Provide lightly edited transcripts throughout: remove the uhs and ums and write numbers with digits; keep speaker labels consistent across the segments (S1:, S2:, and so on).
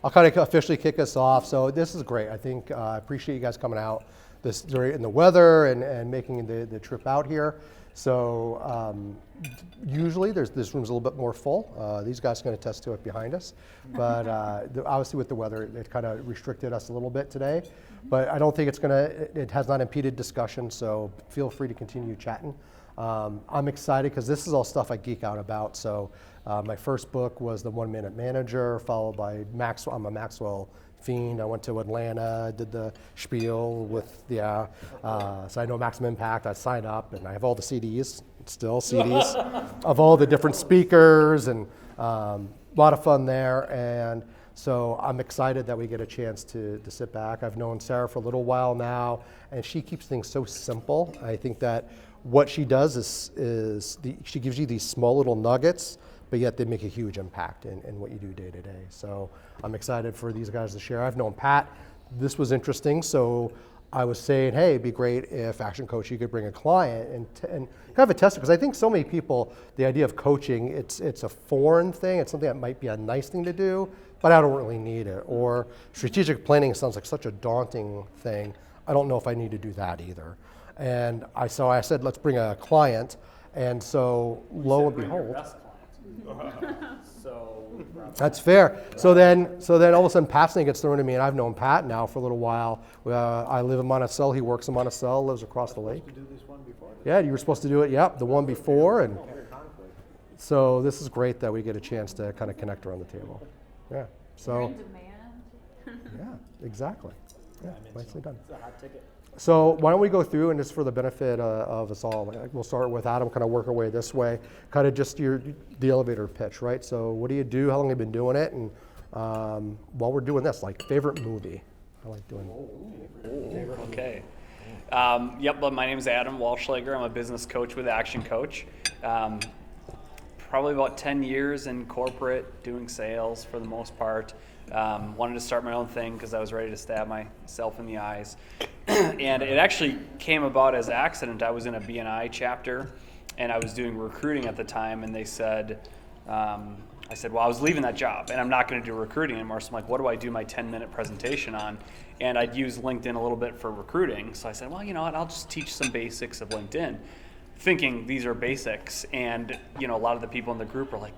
S1: I'll kind of officially kick us off. So this is great. I think I appreciate you guys coming out in the weather and making the trip out here. So usually this room's a little bit more full. These guys are going to attest to it behind us. But obviously with the weather, it kind of restricted us a little bit today. But I don't think it has not impeded discussion, so feel free to continue chatting. I'm excited because this is all stuff I geek out about. So my first book was The 1 Minute Manager, followed by Maxwell. I'm a Maxwell fiend. I went to Atlanta, did the spiel with so I know Maximum Impact. I signed up, and I have all the CDs, of all the different speakers, and a lot of fun there. And so I'm excited that we get a chance to sit back. I've known Sarah for a little while now, and she keeps things so simple. I think that what she does is she gives you these small little nuggets, but yet they make a huge impact in what you do day to day. So I'm excited for these guys to share. I've known Pat. This was interesting. So I was saying, hey, it'd be great if Action Coach, you could bring a client and kind of a test it. Because I think so many people, the idea of coaching, it's a foreign thing. It's something that might be a nice thing to do, but I don't really need it. Or strategic planning sounds like such a daunting thing. I don't know if I need to do that either. And I said, let's bring a client. And so lo and behold. That's fair. So then all of a sudden Pat's name gets thrown to me, and I've known Pat now for a little while. I live in Monticello. He works in Monticello, lives across the lake.
S2: To do this one before?
S1: Yeah, you were supposed to do it. Yep, the one before. And so this is great that we get a chance to kind of connect around the table. Yeah. So.
S3: You're in demand.
S1: Yeah, exactly. Yeah, nicely done.
S2: It's a hot ticket.
S1: So why don't we go through, and just for the benefit of us all, we'll start with Adam, kind of work our way this way, kind of just the elevator pitch, right? So what do you do? How long have you been doing it? And while we're doing this, like favorite movie. I like doing
S4: Okay. But my name is Adam Walschlager. I'm a business coach with Action Coach. Probably about 10 years in corporate, doing sales for the most part. Wanted to start my own thing because I was ready to stab myself in the eyes. And it actually came about as an accident. I was in a BNI chapter, and I was doing recruiting at the time, and they said, I said, well, I was leaving that job, and I'm not going to do recruiting anymore. So I'm like, what do I do my 10-minute presentation on? And I'd use LinkedIn a little bit for recruiting. So I said, well, you know what, I'll just teach some basics of LinkedIn, thinking these are basics. And a lot of the people in the group were like,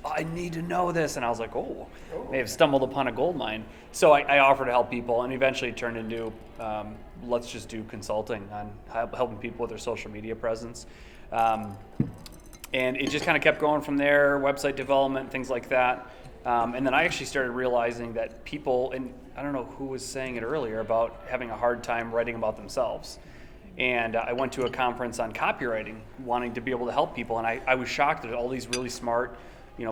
S4: I need to know this. And I was like, may have stumbled upon a gold mine. So I offered to help people, and eventually it turned into let's just do consulting on helping people with their social media presence. And it just kind of kept going from there, website development, things like that. And then I actually started realizing that people, and I don't know who was saying it earlier, about having a hard time writing about themselves. And I went to a conference on copywriting, wanting to be able to help people, and I was shocked at all these really smart,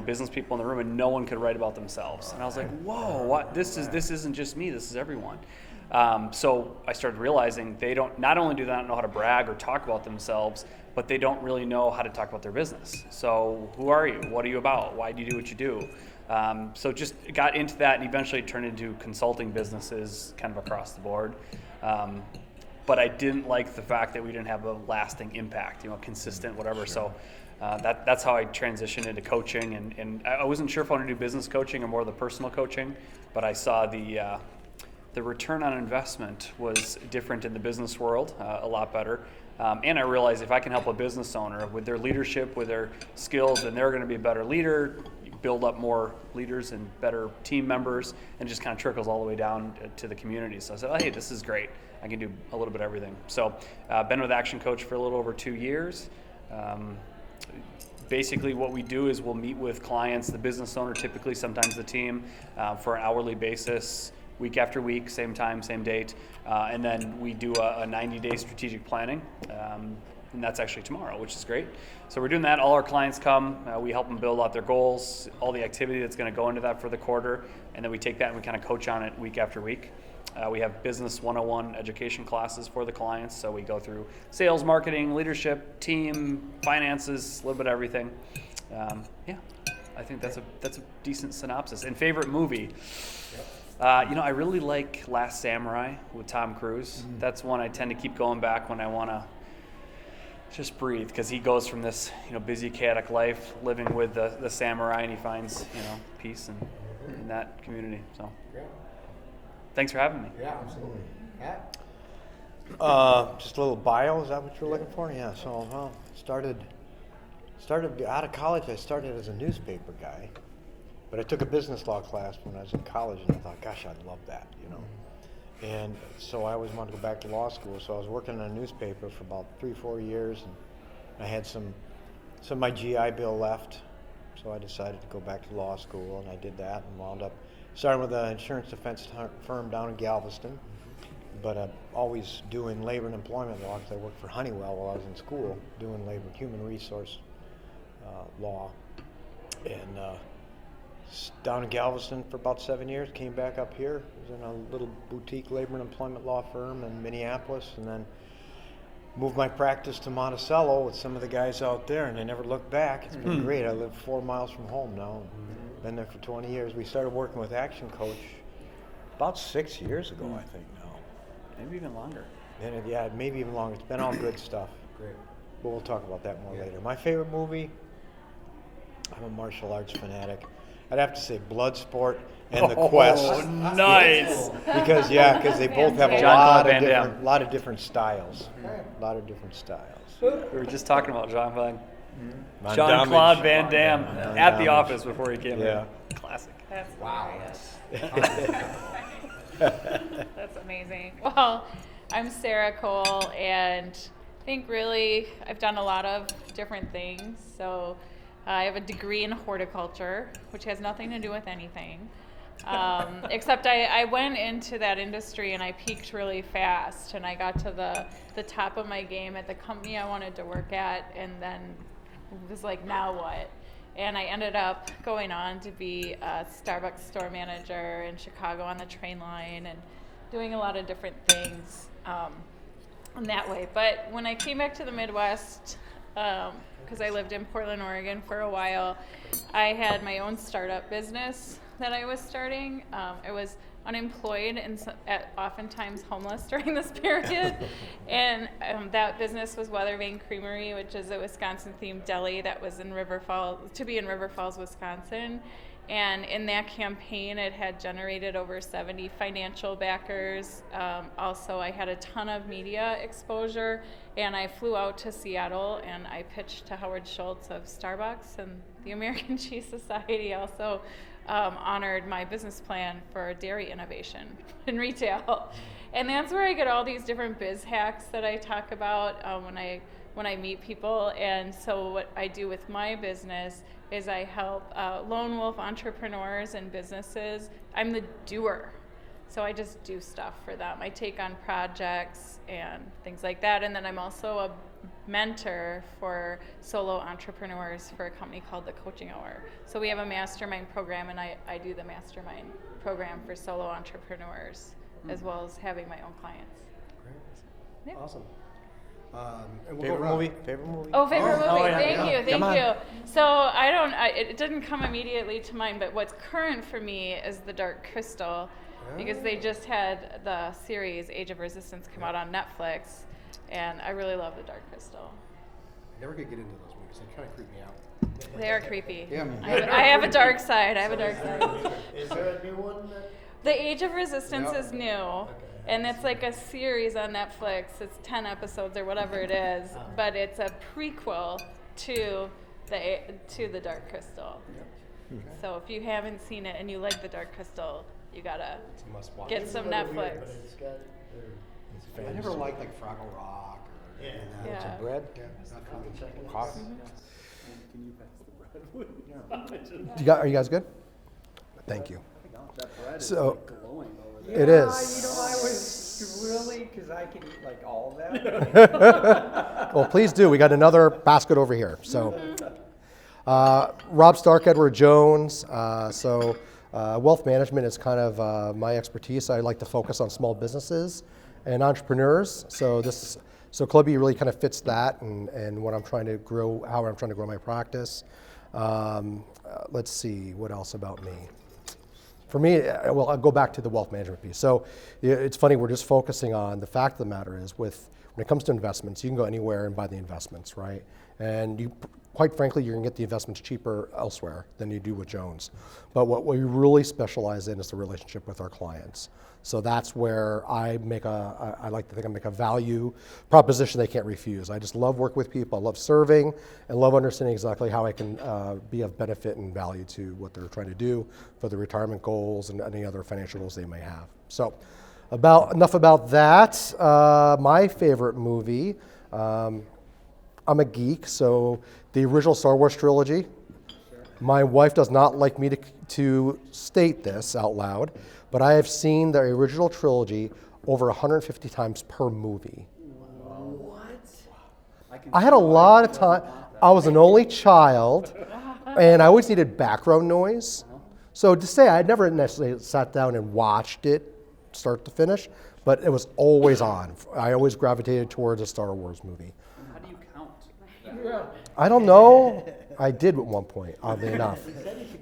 S4: business people in the room, and no one could write about themselves. And I was like, whoa, what? This isn't just me. This is everyone. So I started realizing not only do they not know how to brag or talk about themselves, but they don't really know how to talk about their business. So who are you? What are you about? Why do you do what you do? So just got into that, and eventually turned into consulting businesses kind of across the board. But I didn't like the fact that we didn't have a lasting impact, consistent, whatever. Sure. So that's how I transitioned into coaching. And I wasn't sure if I wanted to do business coaching or more the personal coaching, but I saw the return on investment was different in the business world, a lot better. And I realized if I can help a business owner with their leadership, with their skills, then they're going to be a better leader, build up more leaders and better team members, and just kind of trickles all the way down to the community. So I said, hey, this is great. I can do a little bit of everything. So been with Action Coach for a little over 2 years. Basically what we do is we'll meet with clients, the business owner typically, sometimes the team, for an hourly basis, week after week, same time, same date. And then we do a 90-day strategic planning. And that's actually tomorrow, which is great. So we're doing that. All our clients come. We help them build out their goals, all the activity that's going to go into that for the quarter. And then we take that and we kind of coach on it week after week. We have business 101 education classes for the clients. So we go through sales, marketing, leadership, team, finances, a little bit of everything. I think that's a decent synopsis. And favorite movie? I really like Last Samurai with Tom Cruise. Mm-hmm. That's one I tend to keep going back when I want to just breathe, because he goes from this busy chaotic life living with the samurai, and he finds peace, and in that community. So
S1: Great.
S4: thanks for having me.
S1: Yeah, absolutely. Pat?
S2: Just a little bio, is that what you're looking for? Yeah, so, well, started out of college, I started as a newspaper guy, but I took a business law class when I was in college, and I thought, gosh, I'd love that, you know. And so I always wanted to go back to law school, so I was working in a newspaper for about 3-4 years, and I had some of my GI Bill left, so I decided to go back to law school, and I did that, and wound up starting with an insurance defense firm down in Galveston. But always doing labor and employment law, because I worked for Honeywell while I was in school, doing labor, human resource law. And down in Galveston for about 7 years, came back up here, was in a little boutique labor and employment law firm in Minneapolis, and then moved my practice to Monticello with some of the guys out there, and I never looked back. It's been great. I live 4 miles from home now, and been there for 20 years. We started working with Action Coach about 6 years ago, I think now.
S4: Maybe even longer.
S2: And yeah, maybe even longer. It's been all good stuff.
S1: Great.
S2: But we'll talk about that more later. My favorite movie, I'm a martial arts fanatic. I'd have to say Bloodsport and The Quest.
S4: Nice.
S2: Because they both have a
S4: Jean-Claude Van Damme.
S2: lot of different styles. A lot of different styles.
S4: We were just talking about Jean-Claude
S2: Van
S4: Van Damme
S2: Van
S4: at the
S2: Damme.
S4: office before he came
S2: Yeah.
S4: in. Classic.
S3: That's
S1: Wow.
S3: hilarious. That's amazing. Well, I'm Sarah Cole, and I think really I've done a lot of different things. So I have a degree in horticulture, which has nothing to do with anything. Except I went into that industry and I peaked really fast, and I got to the top of my game at the company I wanted to work at, and then was like, now what? And I ended up going on to be a Starbucks store manager in Chicago on the train line, and doing a lot of different things in that way. But when I came back to the Midwest, because I lived in Portland, Oregon for a while, I had my own startup business that I was starting. I was unemployed and oftentimes homeless during this period. And that business was Weathervane Creamery, which is a Wisconsin-themed deli that was in River Falls, Wisconsin. And in that campaign, it had generated over 70 financial backers. Also, I had a ton of media exposure, and I flew out to Seattle and I pitched to Howard Schultz of Starbucks, and the American Cheese Society also honored my business plan for dairy innovation in retail. And that's where I get all these different biz hacks that I talk about when I meet people. And so what I do with my business is I help lone wolf entrepreneurs and businesses. I'm the doer. So I just do stuff for them. I take on projects and things like that. And then I'm also a mentor for solo entrepreneurs for a company called The Coaching Hour. So we have a mastermind program, and I do the mastermind program for solo entrepreneurs, as well as having my own clients.
S1: Great.
S3: Yeah.
S1: Awesome. And we'll go
S2: Favorite
S1: around.
S2: movie? Favorite movie?
S3: Oh, favorite movie.
S4: Oh, yeah.
S3: Thank
S2: Come on.
S3: you. So it didn't come immediately to mind, but what's current for me is The Dark Crystal, because they just had the series Age of Resistance come out on Netflix, and I really love The Dark Crystal.
S1: I never could get into those movies. They kind of creep me out.
S3: They are creepy.
S1: Yeah.
S3: I have a dark side.
S5: Is there a new one?
S3: The Age of Resistance
S1: Yep.
S3: is new, and it's like a series on Netflix. It's 10 episodes or whatever it is, but it's a prequel to the Dark Crystal. So if you haven't seen it and you like the Dark Crystal, you gotta
S1: It's a must watch.
S3: get some
S5: It's a little weird,
S3: Netflix.
S5: but it's got
S1: I never liked like Fraggle Rock or
S5: Yeah.
S1: any of that.
S3: Yeah.
S2: Bread?
S1: Yeah, not for me.
S2: Coffee?
S1: Are you guys good? Thank you. So it is.
S6: You know, I was really, because I can eat like all of that.
S1: Well, please do. We got another basket over here. So, Rob Stark, Edward Jones. Wealth management is kind of my expertise. I like to focus on small businesses and entrepreneurs. So Clubby really kind of fits that and what I'm trying to grow, how I'm trying to grow my practice. Let's see, what else about me? For me, well, I'll go back to the wealth management piece. So it's funny, we're just focusing on the fact of the matter is with when it comes to investments, you can go anywhere and buy the investments, right? And you, quite frankly, you're gonna get the investments cheaper elsewhere than you do with Jones. But what we really specialize in is the relationship with our clients. So that's where I like to think I make a value proposition they can't refuse. I just love working with people, I love serving, and love understanding exactly how I can be of benefit and value to what they're trying to do for their retirement goals and any other financial goals they may have. So enough about that. My favorite movie, I'm a geek, so the original Star Wars trilogy. My wife does not like me to state this out loud, but I have seen the original trilogy over 150 times per movie. I had a lot of time. I was an only child, and I always needed background noise. So to say I had never necessarily sat down and watched it start to finish, but it was always on. I always gravitated towards a Star Wars movie.
S4: How do you count?
S1: I don't know. I did at one point, oddly enough.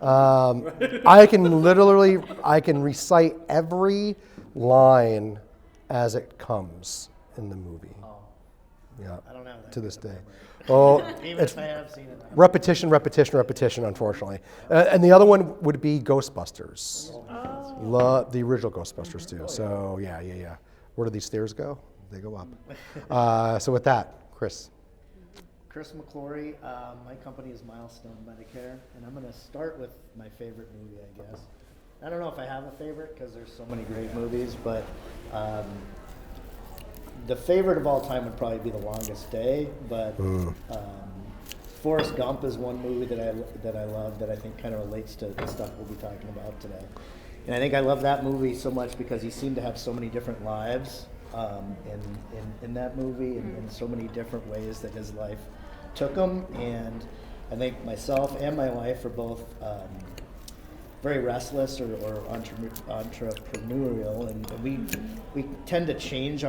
S1: I can recite every line as it comes in the movie. Yeah,
S5: I don't have that
S1: to this
S5: good
S1: day.
S5: of
S1: Oh,
S5: Even
S1: it's
S5: if I have seen it.
S1: repetition, unfortunately. And the other one would be Ghostbusters. Love the original Ghostbusters too. So yeah. Where do these stairs go? They go up. So with that, Chris.
S5: Chris McClory, my company is Milestone Medicare, and I'm going to start with my favorite movie, I guess. I don't know if I have a favorite because there's so many great movies, but the favorite of all time would probably be The Longest Day, but Forrest Gump is one movie that I love that I think kind of relates to the stuff we'll be talking about today. And I think I love that movie so much because he seemed to have so many different lives in that movie, and in so many different ways that his life took him. And I think myself and my wife are both very restless or entrepreneurial, and we tend to change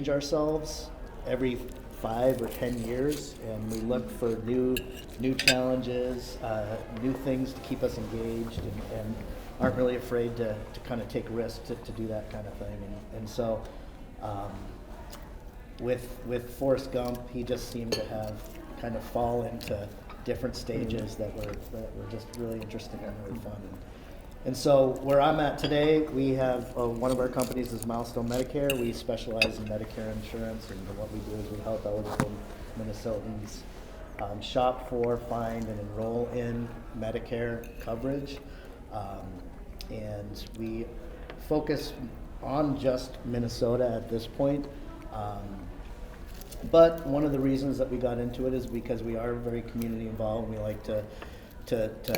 S5: ourselves every 5 or 10 years, and we look for new challenges, new things to keep us engaged, and aren't really afraid to kind of take risks to do that kind of thing. And so with Forrest Gump, he just seemed to have kind of fall into different stages that were just really interesting and really fun. And so where I'm at today, we have one of our companies is Milestone Medicare. We specialize in Medicare insurance, and what we do is we help eligible Minnesotans shop for, find, and enroll in Medicare coverage. And we focus on just Minnesota at this point. But one of the reasons that we got into it is because we are very community involved. We like to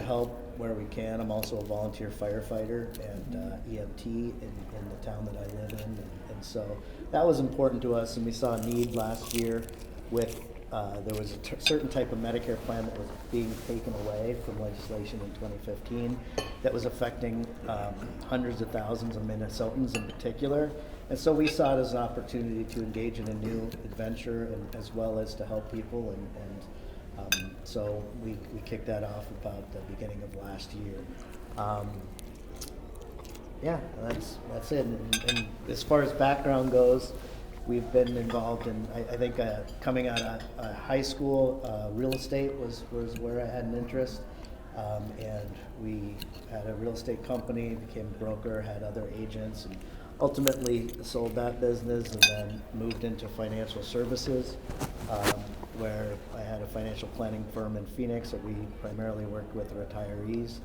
S5: help where we can. I'm also a volunteer firefighter and EMT in the town that I live in. And so that was important to us, and we saw a need last year with there was a certain type of Medicare plan that was being taken away from legislation in 2015 that was affecting hundreds of thousands of Minnesotans in particular. And so we saw it as an opportunity to engage in a new adventure, and as well as to help people. And so we kicked that off about the beginning of last year. Yeah, that's it. And as far as background goes, we've been involved in, I think coming out of high school, real estate was where I had an interest. And we had a real estate company, became a broker, had other agents, and ultimately sold that business, and then moved into financial services, where I had a financial planning firm in Phoenix that we primarily worked with retirees.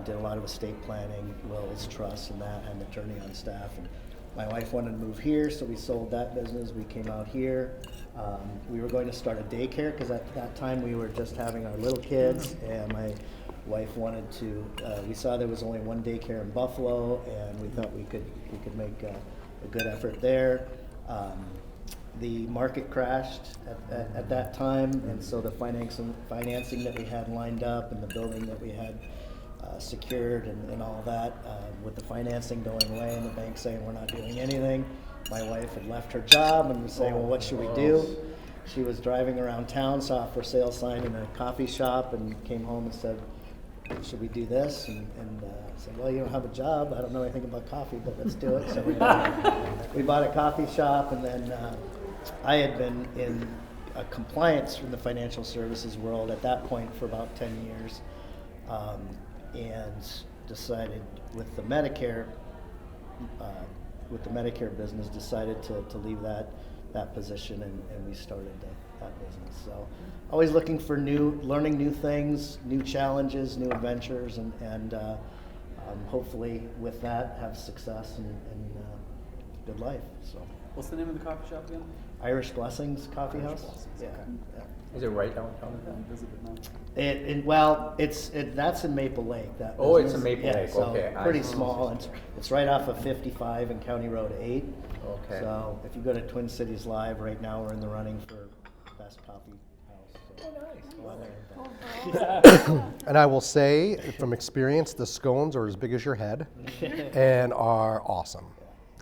S5: Did a lot of estate planning, wills, trusts, and that, had an attorney on staff. And my wife wanted to move here, so we sold that business. We came out here. We were going to start a daycare because at that time we were just having our little kids, and my wife wanted to. We saw there was only one daycare in Buffalo, and we thought we could make a good effort there. The market crashed at that time, and so the financing that we had lined up and the building that we had secured and all that, with the financing going away and the bank saying we're not doing anything, my wife had left her job and was saying, well, what should we do? She was driving around town, saw a for sale sign in a coffee shop, and came home and said, should we do this? And I said, well, you don't have a job. I don't know anything about coffee, but let's do it. So we bought a coffee shop, and then I had been in compliance from the financial services world at that point for about 10 years, and decided with the Medicare business, decided to leave that position, and we started that business. So always looking for learning new things, new challenges, new adventures, and hopefully with that have success and good life. So
S7: What's the name of the coffee shop again?
S5: Irish Blessings Coffee House.
S7: Blessings,
S5: Yeah.
S7: okay.
S5: Yeah.
S8: Is it right downtown?
S7: I haven't visited now.
S5: That's in Maple Lake. That
S8: Oh, it's
S5: business.
S8: in Maple
S5: Yeah,
S8: Lake,
S5: so
S8: okay.
S5: Pretty small. It's right off of 55 and County Road 8.
S8: Okay.
S5: So if you go to Twin Cities Live right now, we're in the running for best coffee house. So.
S1: And I will say, from experience, the scones are as big as your head and are awesome.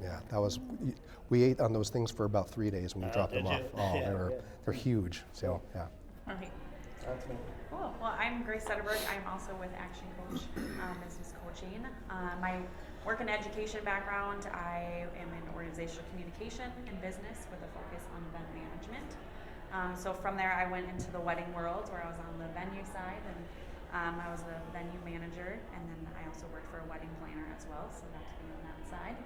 S1: Yeah, we ate on those things for about 3 days when we dropped them off. Oh,
S5: Yeah.
S1: they're huge. So yeah.
S9: Okay. Cool. Well, I'm Grace Sederberg. I'm also with Action Coach Business Coaching. My work and education background, I am in organizational communication and business with a focus on event management. So from there, I went into the wedding world where I was on the venue side, and I was the venue manager, and then I also worked for a wedding planner as well, so got to be on that side.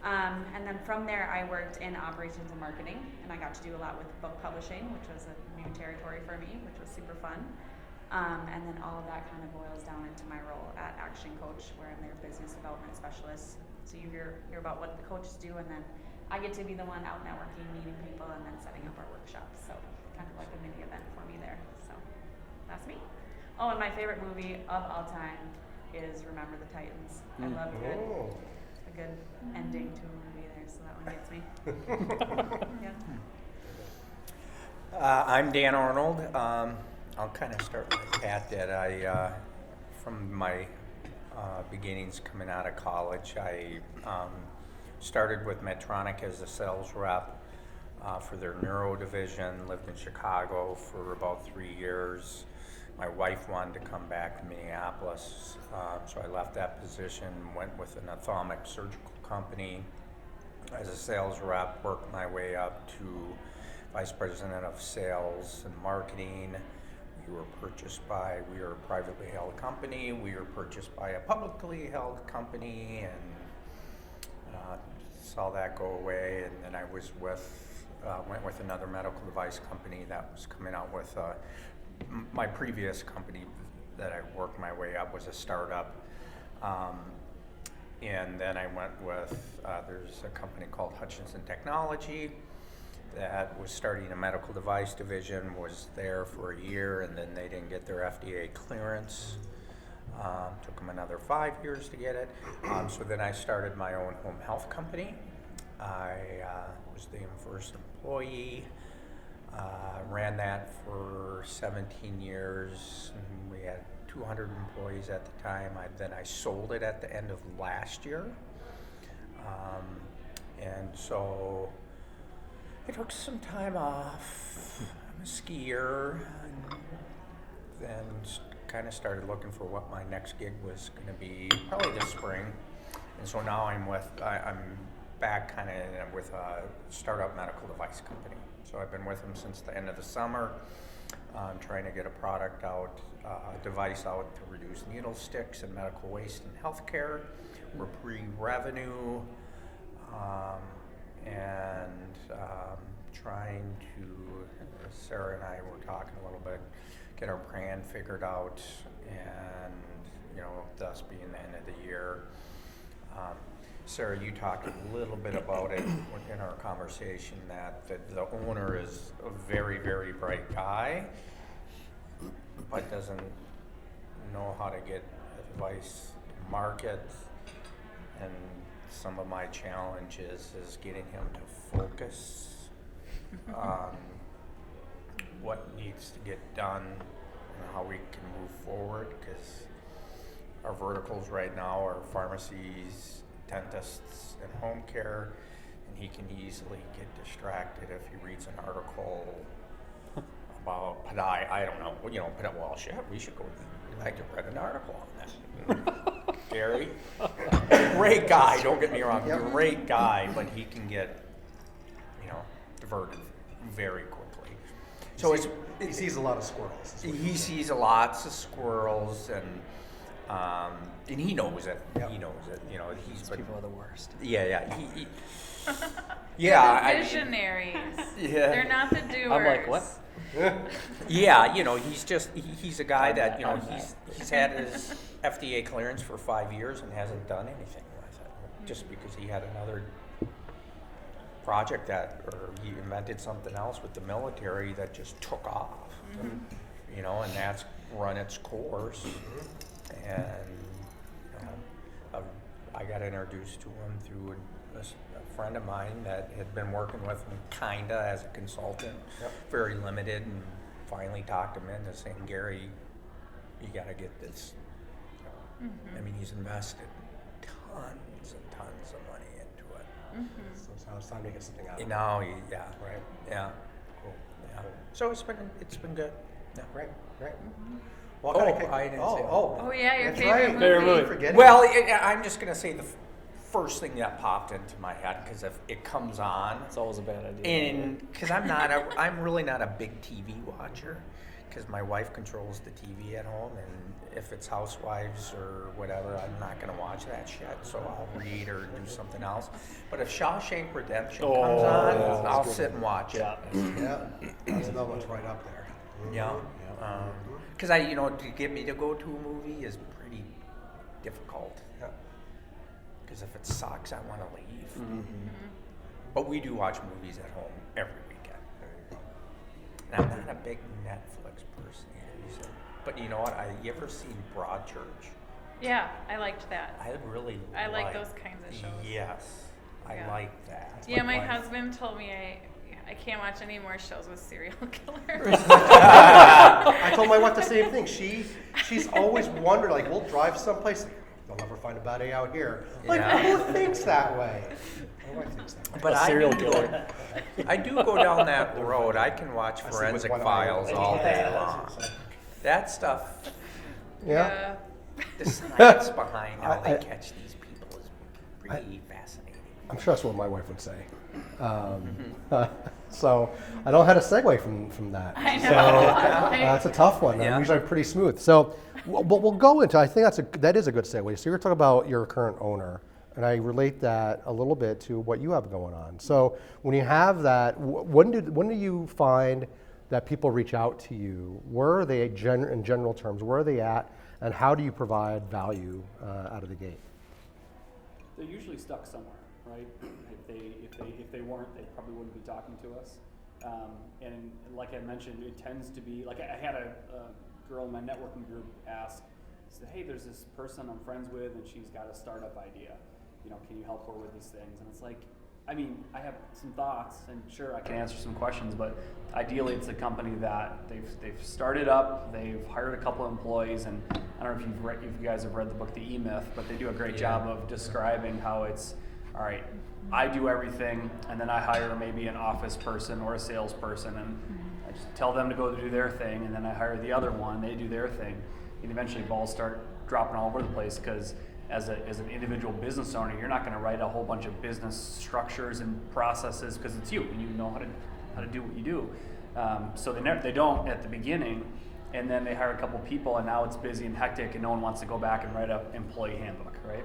S9: And then from there, I worked in operations and marketing, and I got to do a lot with book publishing, which was a new territory for me, which was super fun. And then all of that kind of boils down into my role at Action Coach, where I'm their business development specialist. So you hear about what the coaches do, and then I get to be the one out networking, meeting people, and then setting up our workshops. So kind of like a mini event for me there. So that's me. Oh, and my favorite movie of all time is Remember the Titans. I love a good ending to a movie there, so that one gets me. Yeah.
S8: I'm Dan Arnold. I'll kind of start with Pat did. From my beginnings coming out of college, I started with Medtronic as a sales rep for their neuro division, lived in Chicago for about 3 years. My wife wanted to come back to Minneapolis, so I left that position, went with an ophthalmic surgical company as a sales rep, worked my way up to vice president of sales and marketing. We were a privately held company. We were purchased by a publicly held company, and saw that go away. And then I was went with another medical device company that was coming out with my previous company that I worked my way up was a startup. And then I went with, there's a company called Hutchinson Technology that was starting a medical device division, was there for a year, and then they didn't get their FDA clearance. Took them another 5 years to get it. So then I started my own home health company. I was the first employee. Ran that for 17 years. And we had 200 employees at the time. Then I sold it at the end of last year. And so I took some time off. I'm a skier. And then kind of started looking for what my next gig was going to be, probably this spring. And so now I'm back kind of with a startup medical device company. So I've been with them since the end of the summer. I'm trying to get a product out, a device out to reduce needle sticks and medical waste in healthcare. We're pre-revenue, and trying to, Sarah and I were talking a little bit, get our plan figured out, and thus being the end of the year. Sarah, you talked a little bit about it in our conversation that the owner is a very, very bright guy, but doesn't know how to get advice to market. And some of my challenges is getting him to focus on what needs to get done and how we can move forward, because our verticals right now are pharmacies, dentists, and home care, and he can easily get distracted if he reads an article about I don't know, well, shit, we should go. I just read an article on that. Gary, great guy, don't get me wrong, great guy, but he can get, diverted very quickly. So
S1: He sees a lot of squirrels. is what
S8: he
S1: you're saying.
S8: sees lots of squirrels, and he knows it.
S1: Yep.
S8: He knows it. You know, he's been,
S4: People are the worst.
S8: yeah.
S3: They're the
S8: I-
S3: visionaries.
S8: Yeah.
S3: They're not the doers.
S4: I'm like, what?
S8: Yeah, you know, he's a guy that, you know, he's had his FDA clearance for 5 years and hasn't done anything with it, just because he had another project or he invented something else with the military that just took off, you know, and that's run its course. And you know, I got introduced to him through a friend of mine that had been working with him kinda as a consultant, very limited, and finally talked him into saying, Gary, you gotta get this. I mean, he's invested tons and tons of money into it.
S1: So now it's time to get something out of
S8: You
S1: it.
S8: know, yeah,
S1: Right.
S8: yeah,
S1: Cool.
S8: yeah. So it's been good. Yeah.
S1: Great.
S8: Oh,
S1: What kind of
S8: I didn't say that.
S3: Oh yeah, your
S1: That's
S3: favorite
S1: right.
S3: movie.
S4: Favorite movie.
S1: Forgetting.
S8: Well, I'm just gonna say the first thing that popped into my head, because if it comes on,
S4: It's always a bad idea.
S8: and because I'm really not a big TV watcher, because my wife controls the TV at home, and if it's Housewives or whatever, I'm not gonna watch that shit. So I'll read or do something else. But if Shawshank Redemption comes on,
S4: yeah, that's
S8: I'll
S4: good.
S8: sit and watch it.
S4: Yeah.
S1: Yeah, that's another one's right up there.
S8: Yeah. Because to get me to go to a movie is pretty difficult.
S1: Yeah.
S8: Because if it sucks, I want to leave. But we do watch movies at home every weekend.
S1: There you go.
S8: And I'm not a big Netflix person either. But you know what? You ever seen Broadchurch?
S3: Yeah, I liked that.
S8: I really
S3: I like those kinds of shows.
S8: Yes, I
S3: Yeah.
S8: like that.
S3: Yeah, my
S8: wife-
S3: husband told me I can't watch any more shows with serial killers.
S1: I told my wife the same thing. She's always wondered, like, we'll drive someplace, they'll never find a body out here. Like,
S8: Yeah.
S1: who thinks that way? My wife thinks that way.
S8: But I
S4: serial
S8: do
S4: killer.
S8: I do go down that road. I can watch
S1: I see
S8: Forensic
S1: with one eye.
S8: Files all day
S1: Yeah.
S8: long. That stuff,
S1: Yeah.
S8: the science behind how
S1: I-
S8: they catch these people is pretty fascinating.
S1: I'm sure that's what my wife would say. So I don't know how to segue from that.
S3: I know.
S1: So that's a tough one.
S8: Yeah.
S1: Usually I'm pretty smooth. So we'll go into. I think that is a good segue. So you're talking about your current owner, and I relate that a little bit to what you have going on. So when you have that, when do you find that people reach out to you? Where are they in general terms? Where are they at, and how do you provide value out of the gate?
S7: They're usually stuck somewhere, right? If they weren't, they probably wouldn't be talking to us. And like I mentioned, it tends to be like I had a girl in my networking group ask, said, "Hey, there's this person I'm friends with, and she's got a startup idea. Can you help her with these things?" And it's like, I mean, I have some thoughts, and sure, I can answer some questions, but ideally, it's a company that they've started up, they've hired a couple of employees, and I don't know if you guys have read the book The E-Myth, but they do a great job of describing how it's, all right, I do everything, and then I hire maybe an office person or a salesperson, and I just tell them to go do their thing, and then I hire the other one, they do their thing, and eventually balls start dropping all over the place because as an individual business owner, you're not going to write a whole bunch of business structures and processes because it's you and you know how to do what you do. So they don't at the beginning, and then they hire a couple people, and now it's busy and hectic, and no one wants to go back and write an employee handbook, right?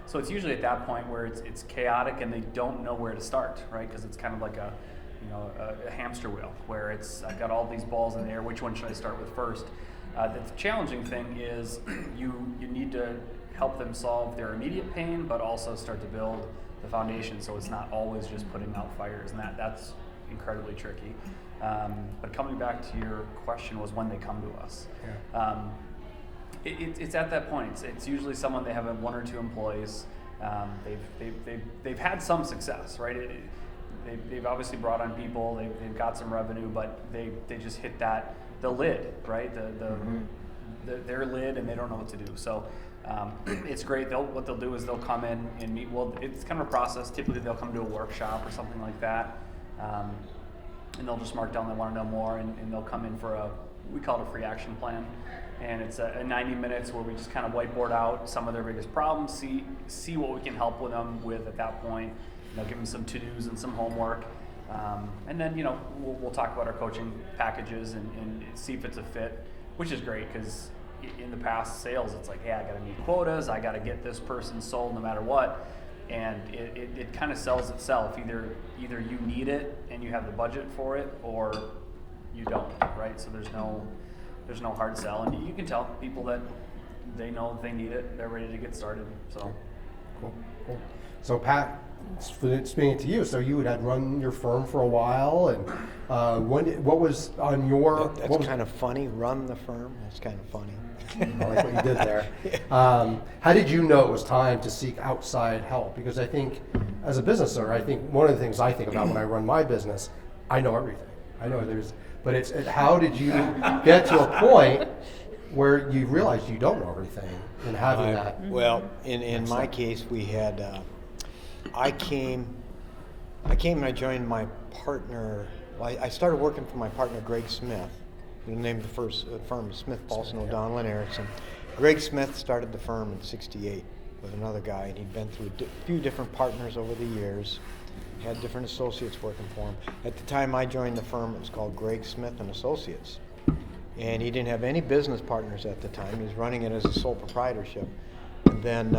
S7: So it's usually at that point where it's chaotic and they don't know where to start, right? Because it's kind of like a hamster wheel where I've got all these balls in the air. Which one should I start with first? The challenging thing is you need to help them solve their immediate pain, but also start to build the foundation so it's not always just putting out fires, and that's incredibly tricky. But coming back to your question was when they come to us.
S1: Yeah.
S7: It's at that point. It's usually someone they have 1 or 2 employees. They've had some success, right? They've obviously brought on people. They've got some revenue, but they just hit the lid, right? Their lid, and they don't know what to do. So it's great. What they'll do is they'll come in and meet. Well, it's kind of a process. Typically, they'll come to a workshop or something like that, and they'll just mark down they want to know more, and they'll come in for we call it a free action plan. And it's a 90 minutes where we just kind of whiteboard out some of their biggest problems, see what we can help with them with at that point. Give them some to-dos and some homework,
S4: And then, we'll talk about our coaching packages and see if it's a fit, which is great because in the past sales, it's like, hey, I got to meet quotas. I got to get this person sold no matter what. And it kind of sells itself. Either you need it and you have the budget for it, or you don't, right? So there's no hard sell. And you can tell people that they know they need it. They're ready to get started. So
S1: Cool. So Pat, speaking to you, so you had run your firm for a while, and what was on your?
S2: That's kind of funny. Run the firm. That's kind of funny.
S1: I like what you did there. How did you know it was time to seek outside help? Because I think, as a business owner, I think one of the things I think about when I run my business, I know everything. I know but it's how did you get to a point where you realized you don't know everything and having that?
S2: Well, in my case, we had. I came and I joined my partner. Well, I started working for my partner, Greg Smith. The name of the first firm is Smith, Paulson, O'Donnell, and Erickson. Greg Smith started the firm in '68 with another guy, and he'd been through a few different partners over the years, had different associates working for him. At the time I joined the firm, it was called Greg Smith and Associates. And he didn't have any business partners at the time. He was running it as a sole proprietorship. And then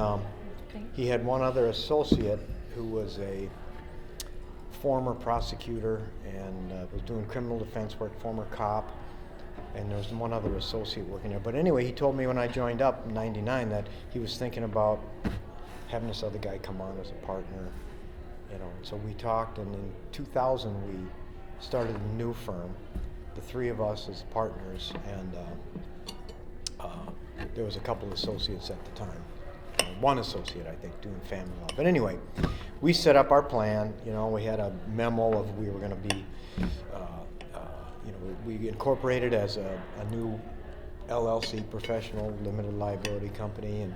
S2: he had one other associate who was a former prosecutor and was doing criminal defense work, former cop. And there was one other associate working there. But anyway, he told me when I joined up in '99 that he was thinking about having this other guy come on as a partner. So we talked, and in 2000 we started a new firm, the three of us as partners, and there was a couple of associates at the time. One associate, I think, doing family law. But anyway, we set up our plan. We had a memo of we were going to be, we incorporated as a new LLC, professional limited liability company, and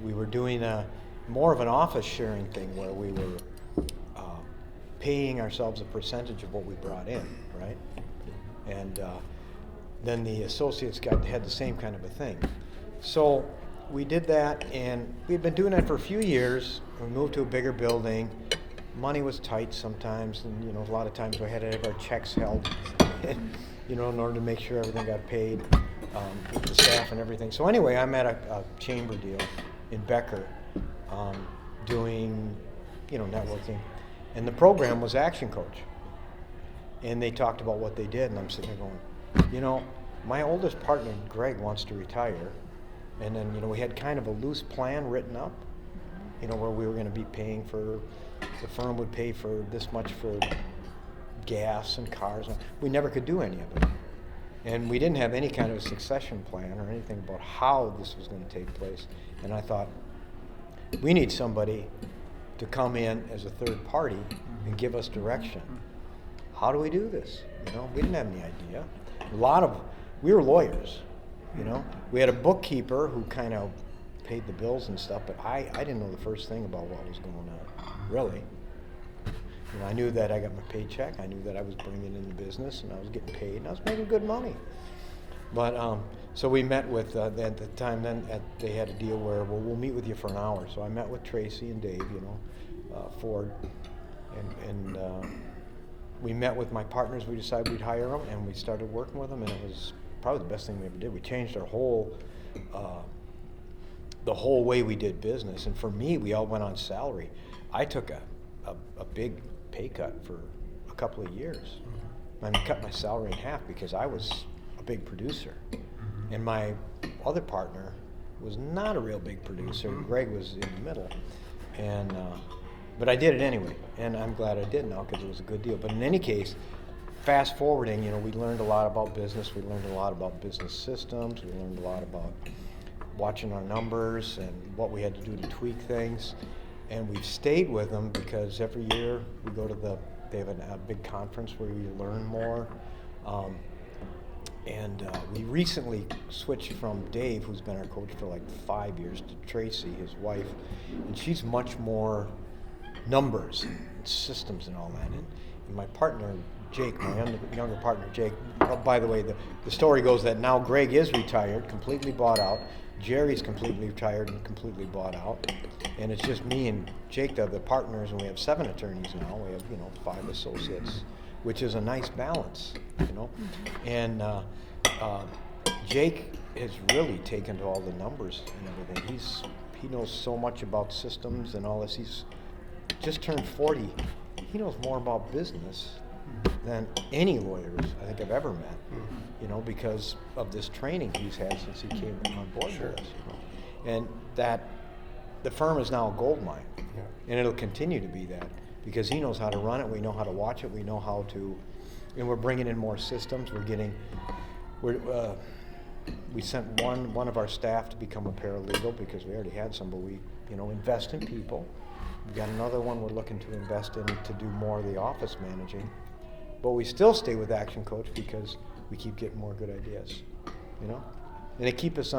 S2: we were doing more of an office sharing thing where we were paying ourselves a percentage of what we brought in, right? And then the associates had the same kind of a thing. So we did that, and we'd been doing that for a few years. We moved to a bigger building. Money was tight sometimes, and a lot of times we had to have our checks held, in order to make sure everything got paid with the staff and everything. So anyway, I'm at a chamber deal in Becker, doing, networking, and the program was Action Coach, and they talked about what they did, and I'm sitting there going, my oldest partner, Greg, wants to retire, and then, we had kind of a loose plan written up, where we were going to be paying for, the firm would pay for this much for gas and cars. We never could do any of it. And we didn't have any kind of a succession plan or anything about how this was going to take place. And I thought, we need somebody to come in as a third party and give us direction. How do we do this? We didn't have any idea. We were lawyers, We had a bookkeeper who kind of paid the bills and stuff, but I didn't know the first thing about what was going on, really. I knew that I got my paycheck. I knew that I was bringing in the business, and I was getting paid, and I was making good money. But so we met with at the time. They had a deal where we'll meet with you for an hour. So I met with Tracy and Dave, Ford, and we met with my partners. We decided we'd hire them, and we started working with them, and it was probably the best thing we ever did. We changed our the whole way we did business. And for me, we all went on salary. I took a big pay cut for a couple of years. I cut my salary in half because I was a big producer, and my other partner was not a real big producer. Greg was in the middle, and but I did it anyway, and I'm glad I did now because it was a good deal. But in any case, fast forwarding, we learned a lot about business. We learned a lot about business systems. We learned a lot about watching our numbers and what we had to do to tweak things. And we've stayed with them because every year we go to they have a big conference where we learn more. We recently switched from Dave, who's been our coach for like 5 years, to Tracy, his wife. And she's much more numbers and systems and all that. And my partner, Jake, my younger partner, Jake, by the way, the story goes that now Greg is retired, completely bought out, Jerry's completely retired and completely bought out. And it's just me and Jake, the partners, and we have 7 attorneys now. We have, 5 associates, which is a nice balance, And Jake has really taken to all the numbers and everything. He knows so much about systems and all this. He's just turned 40. He knows more about business than any lawyers I think I've ever met, because of this training he's had since he came on board with us. And that the firm is now a gold mine, and it'll continue to be that because he knows how to run it. We know how to watch it. We know how to, and we're bringing in more systems. We sent one of our staff to become a paralegal because we already had some, but we invest in people. We've got another one we're looking to invest in to do more of the office managing. But we still stay with Action Coach because we keep getting more good ideas, And they keep us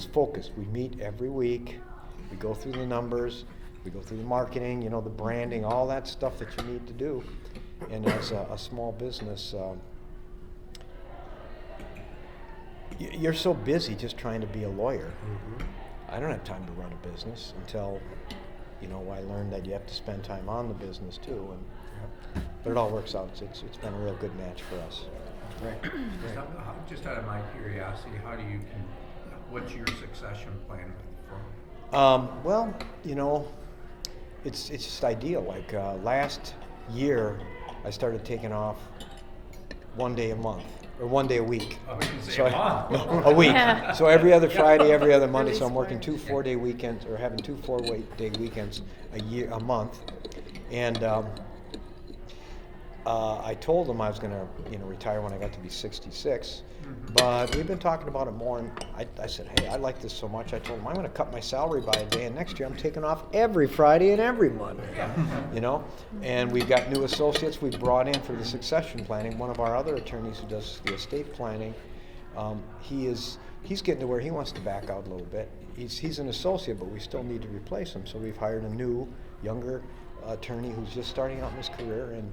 S2: focused. We meet every week. We go through the numbers. We go through the marketing, the branding, all that stuff that you need to do. And as a small business, you're so busy just trying to be a lawyer. I don't have time to run a business until I learned that you have to spend time on the business too, but it all works out. It's been a real good match for us.
S1: Right.
S8: Just out of my curiosity, what's your succession plan with the firm?
S2: Well, it's just ideal. Like last year, I started taking off 1 day a month. Or 1 day a week.
S8: I was gonna say
S2: So
S8: a month.
S2: No, a week.
S3: Yeah.
S2: So every other Friday, every other Monday.
S3: Really
S2: So I'm working
S3: smart.
S2: 2 4-day weekends, or having 2 4-day weekends a month. And I told them I was going to, retire when I got to be 66. But we've been talking about it more, and I said, hey, I like this so much. I told them I'm going to cut my salary by a day, and next year I'm taking off every Friday and every Monday. And we've got new associates we've brought in for the succession planning. One of our other attorneys who does the estate planning, he's getting to where he wants to back out a little bit. He's an associate, but we still need to replace him. So we've hired a new, younger attorney who's just starting out in his career, and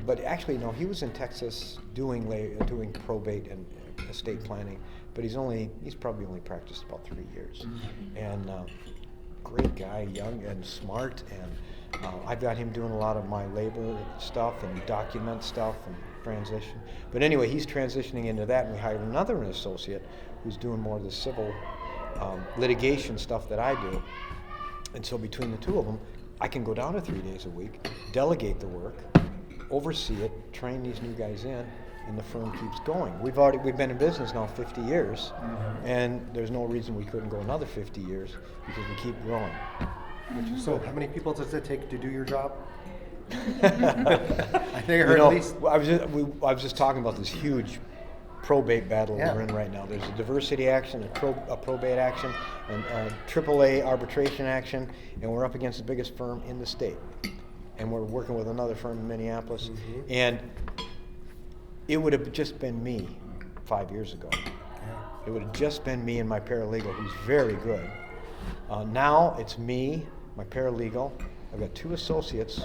S2: but actually no, he was in Texas doing probate and estate planning, but he's probably only practiced about 3 years. And great guy, young and smart, and I've got him doing a lot of my labor stuff and document stuff and transition. But anyway, he's transitioning into that, and we hired another associate who's doing more of the civil litigation stuff that I do. And so between the two of them, I can go down to 3 days a week, delegate the work, oversee it, train these new guys in, and the firm keeps going. We've been in business now 50 years, and there's no reason we couldn't go another 50 years because we keep growing.
S1: So how many people does it take to do your job? I think I heard at least.
S2: I was just talking about this huge probate battle we're in right now. There's a diversity action, a probate action, and a AAA arbitration action, and we're up against the biggest firm in the state. And we're working with another firm in Minneapolis. And it would have just been me 5 years ago. It would have just been me and my paralegal, who's very good. Now it's me, my paralegal. I've got 2 associates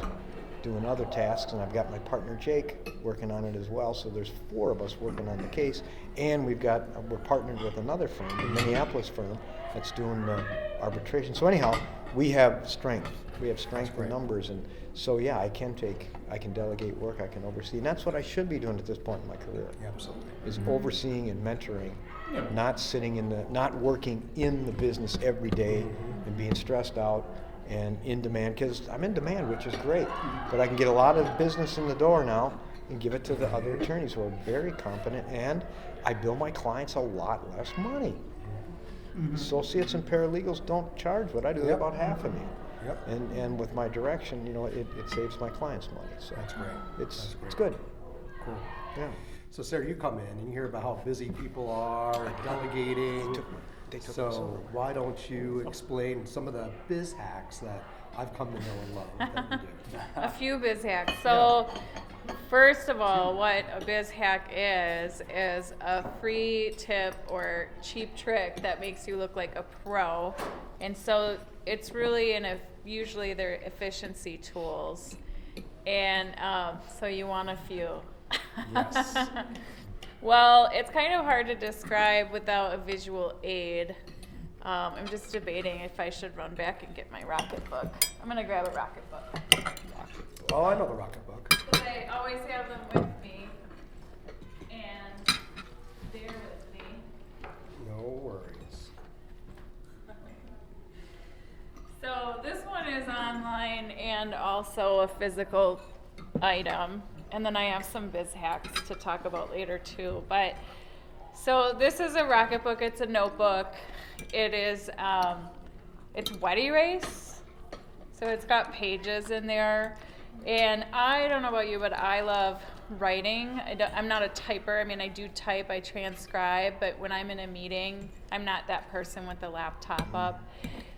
S2: doing other tasks, and I've got my partner Jake working on it as well. So there's 4 of us working on the case, and we're partnered with another firm, a Minneapolis firm, that's doing the arbitration. So anyhow, we have strength. We have strength in numbers, and so I can delegate work, I can oversee, and that's what I should be doing at this point in my career.
S1: Absolutely.
S2: Is overseeing and mentoring, not working in the business every day and being stressed out and in demand, because I'm in demand, which is great, but I can get a lot of business in the door now and give it to the other attorneys who are very competent, and I bill my clients a lot less money. Associates and paralegals don't charge what I do, they're about half of me.
S1: Yep.
S2: And with my direction, it saves my clients money. So
S1: That's great.
S2: It's good.
S1: Cool.
S2: Yeah.
S1: So Sarah, you come in and you hear about how busy people are and delegating.
S2: They took
S1: So
S2: us over.
S1: why don't you explain some of the biz hacks that I've come to know and love that you do?
S3: A few biz hacks. So, first of all, what a biz hack is a free tip or cheap trick that makes you look like a pro. And so it's really usually they're efficiency tools. And so you want a few.
S1: Yes.
S3: Well, it's kind of hard to describe without a visual aid. I'm just debating if I should run back and get my Rocket book. I'm gonna grab a Rocket book.
S1: Oh, I know the Rocket book.
S3: Because I always have them with me, and they're with me.
S1: No worries.
S3: So this one is online and also a physical item. And then I have some biz hacks to talk about later too. But so this is a Rocket book. It's a notebook. It is it's wet erase. So it's got pages in there. And I don't know about you, but I love writing. I'm not a typer. I mean, I do type, I transcribe, but when I'm in a meeting, I'm not that person with the laptop up.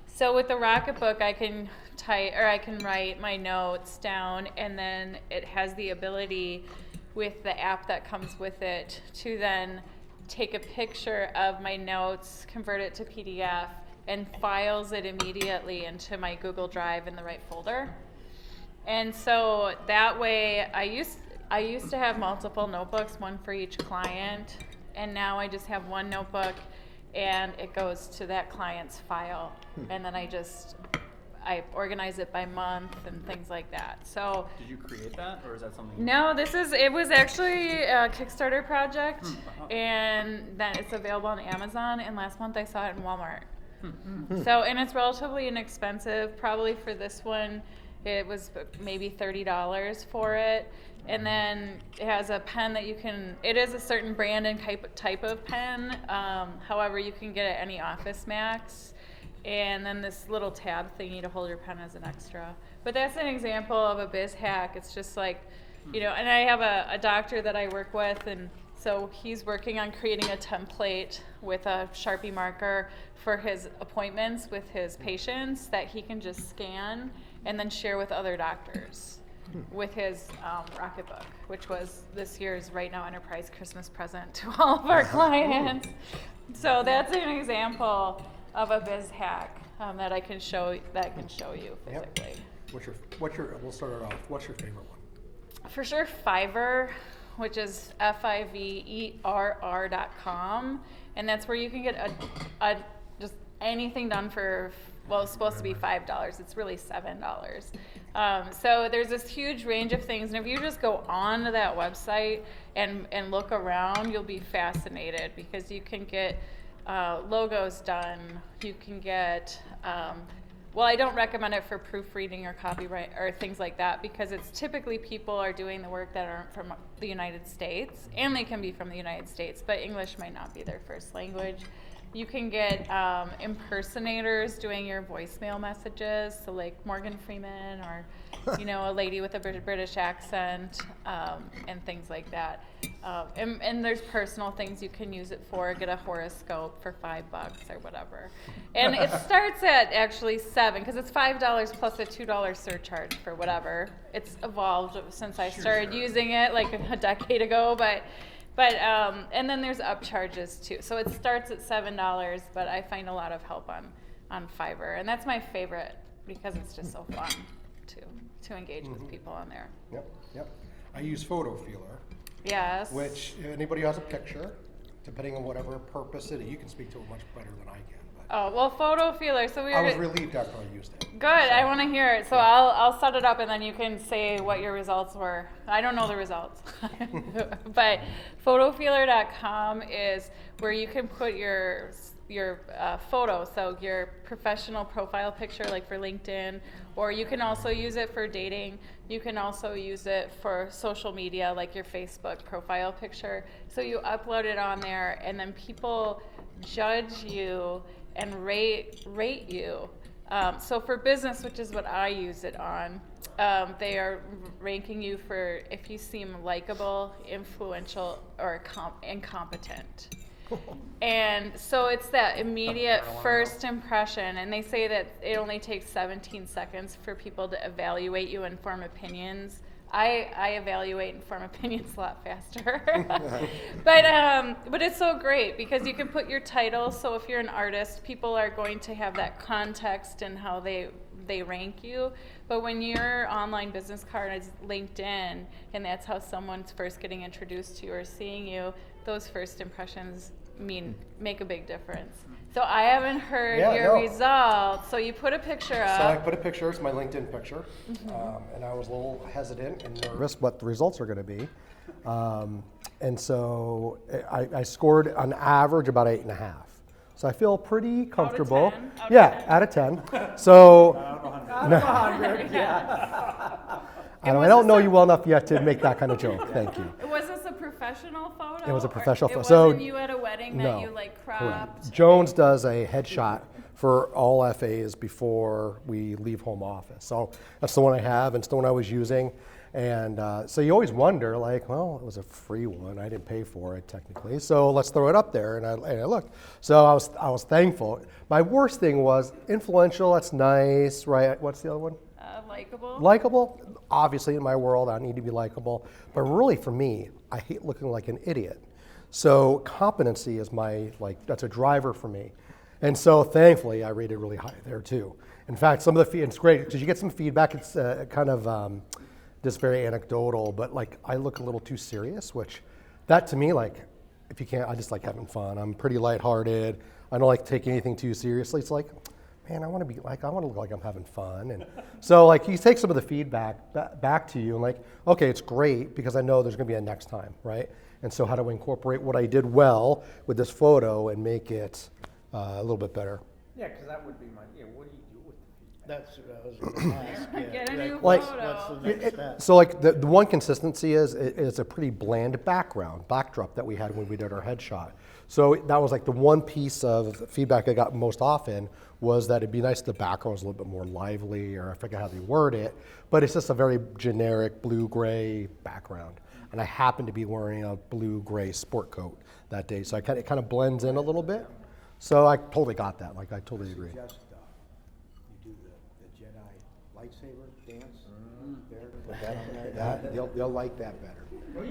S3: So with the Rocket book, I can I can write my notes down, and then it has the ability with the app that comes with it to then take a picture of my notes, convert it to PDF, and files it immediately into my Google Drive in the right folder. And so that way, I used to have multiple notebooks, one for each client, and now I just have one notebook, and it goes to that client's file, and then I organize it by month and things like that. So
S7: Did you create that, or is that something?
S3: no, it was actually a Kickstarter project, and then it's available on Amazon, and last month I saw it in Walmart. So, and it's relatively inexpensive, probably for this one. It was maybe $30 for it. And then it has a pen that you can, it is a certain brand and type of pen. However, you can get it at any Office Max. And then this little tab thingy to hold your pen as an extra. But that's an example of a biz hack. It's just like, you know, and I have a doctor that I work with, and so he's working on creating a template with a Sharpie marker for his appointments with his patients that he can just scan and then share with other doctors with his Rocket book, which was this year's Right Now Enterprise Christmas present to all of our clients. So that's an example of a biz hack that I can show you physically.
S1: What's your? We'll start it off. What's your favorite one?
S3: For sure, Fiverr, which is fiverr.com, and that's where you can get a just anything done for, well, it's supposed to be $5. It's really $7. So there's this huge range of things, and if you just go on to that website and look around, you'll be fascinated, because you can get logos done. You can get well, I don't recommend it for proofreading or copyright or things like that, because it's typically people are doing the work that aren't from the United States, and they can be from the United States, but English might not be their first language. You can get impersonators doing your voicemail messages, so like Morgan Freeman or, you know, a lady with a British accent, and things like that. And there's personal things you can use it for. Get a horoscope for $5 or whatever. And it starts at actually $7, because it's $5 plus a $2 surcharge for whatever. It's evolved since I started using it like a decade ago, but and then there's upcharges too. So it starts at $7, but I find a lot of help on Fiverr, and that's my favorite because it's just so fun to engage with people on there.
S1: Yep. I use Photo Feeler,
S3: Yes.
S1: which anybody who has a picture, depending on whatever purpose it is, you can speak to it much better than I can. But
S3: Oh, well, Photo Feeler. So
S1: I was relieved after I used it.
S3: Good. I want to hear it. So I'll set it up, and then you can say what your results were. I don't know the results, but photofeeler.com is where you can put your photo, so your professional profile picture, like for LinkedIn, or you can also use it for dating. You can also use it for social media, like your Facebook profile picture. So you upload it on there, and then people judge you and rate you. So for business, which is what I use it on, they are ranking you for if you seem likable, influential, or incompetent. And so it's that immediate first impression, and they say that it only takes 17 seconds for people to evaluate you and form opinions. I evaluate and form opinions a lot faster. But it's so great because you can put your title, so if you're an artist, people are going to have that context in how they rank you. But when your online business card is LinkedIn, and that's how someone's first getting introduced to you or seeing you, those first impressions make a big difference. So I haven't heard
S1: Yeah,
S3: your
S1: no.
S3: results. So you put a picture up.
S1: So I put a picture, it's my LinkedIn picture, and I was a little hesitant and nervous what the results are going to be. And so I scored on average about 8.5. So I feel pretty comfortable.
S3: 10? Out of
S1: Yeah,
S3: 10?
S1: out of 10. So
S6: Out of 100, yeah.
S1: I don't know you well enough yet to make that kind of joke. Thank you.
S3: Was this a professional photo?
S1: It was a
S3: or
S1: professional
S3: It
S1: photo. So-
S3: wasn't you at a wedding that
S1: No.
S3: you like
S1: Correct.
S3: cropped?
S1: Jones does a headshot for all FAs before we leave home office. So that's the one I have, and it's the one I was using. And so you always wonder, like, well, it was a free one. I didn't pay for it technically, so let's throw it up there. And I looked. So I was thankful. My worst thing was influential. That's nice, right? What's the other one?
S3: Likable?
S1: Likable. Obviously, in my world, I need to be likable. But really, for me, I hate looking like an idiot. So competency is that's a driver for me. And so thankfully, I rated really high there too. In fact, some of the it's great because you get some feedback. It's kind of just very anecdotal, but like I look a little too serious, which that to me, like, if you can't, I just like having fun. I'm pretty lighthearted. I don't like taking anything too seriously. It's like, man, I want to look like I'm having fun. And so like you take some of the feedback back to you and like, okay, it's great because I know there's going to be a next time, right? And so how do I incorporate what I did well with this photo and make it a little bit better?
S6: Yeah, because that would be my, what do you do with the
S5: That's what I was going to ask. Yeah.
S3: Get a new
S1: Like-
S3: photo.
S5: What's the next step?
S1: So like the one consistency is it's a pretty bland backdrop that we had when we did our headshot. So that was like the one piece of feedback I got most often was that it'd be nice if the background was a little bit more lively, or I forget how they word it, but it's just a very generic blue-gray background. And I happened to be wearing a blue-gray sport coat that day, so it kind of blends in a little bit. So I totally got that, like I totally agree.
S10: Suggest you do the Jedi lightsaber dance there. Put that on there. They'll like that better.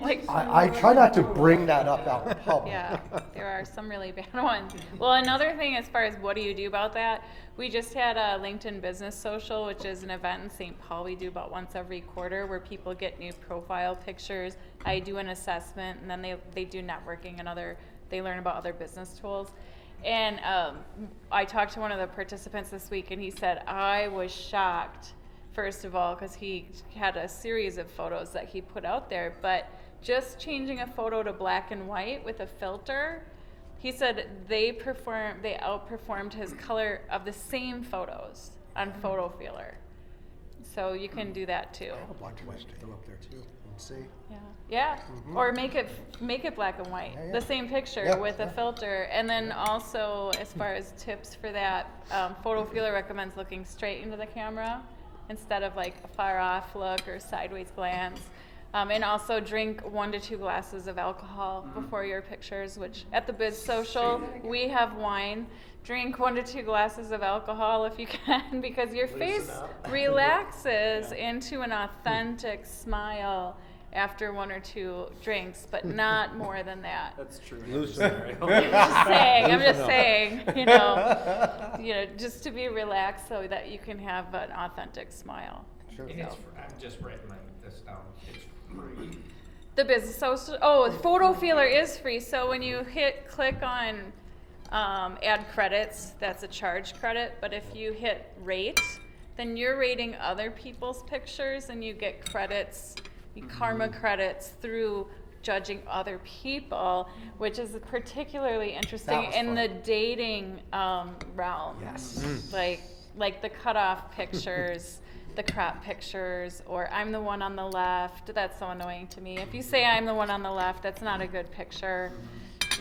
S3: Like,
S1: I try not to bring that up out in public.
S3: yeah, there are some really bad ones. Well, another thing as far as what do you do about that, we just had a LinkedIn Business Social, which is an event in St. Paul we do about once every quarter where people get new profile pictures. I do an assessment, and then they do networking and they learn about other business tools. And I talked to one of the participants this week, and he said, I was shocked, first of all, because he had a series of photos that he put out there, but just changing a photo to black and white with a filter, he said they outperformed his color of the same photos on Photo Feeler. So you can do that too.
S1: I have a black and white throw up there too. Let's see.
S3: Yeah, or make it black and white,
S1: Yeah, yeah.
S3: the same picture
S1: Yeah,
S3: with a
S1: yeah.
S3: filter. And then also, as far as tips for that, Photo Feeler recommends looking straight into the camera instead of like a far off look or sideways glance. And also drink 1 to 2 glasses of alcohol before your pictures, which at the Biz Social, we have wine. Drink 1 to 2 glasses of alcohol if you can, because your face relaxes into an authentic smile after 1 or 2 drinks, but not more than that.
S7: That's true.
S3: I'm just saying, you know, just to be relaxed so that you can have an authentic smile.
S1: Sure.
S8: And it's, I've just written this down, it's free.
S3: The Business Social, Photo Feeler is free. So when you click on add credits, that's a charge credit. But if you hit rate, then you're rating other people's pictures and you get credits, karma credits through judging other people, which is particularly interesting
S1: That was
S3: in
S1: fun.
S3: the dating realm.
S1: Yes.
S3: Like the cutoff pictures, the crop pictures, or I'm the one on the left. That's so annoying to me. If you say I'm the one on the left, that's not a good picture.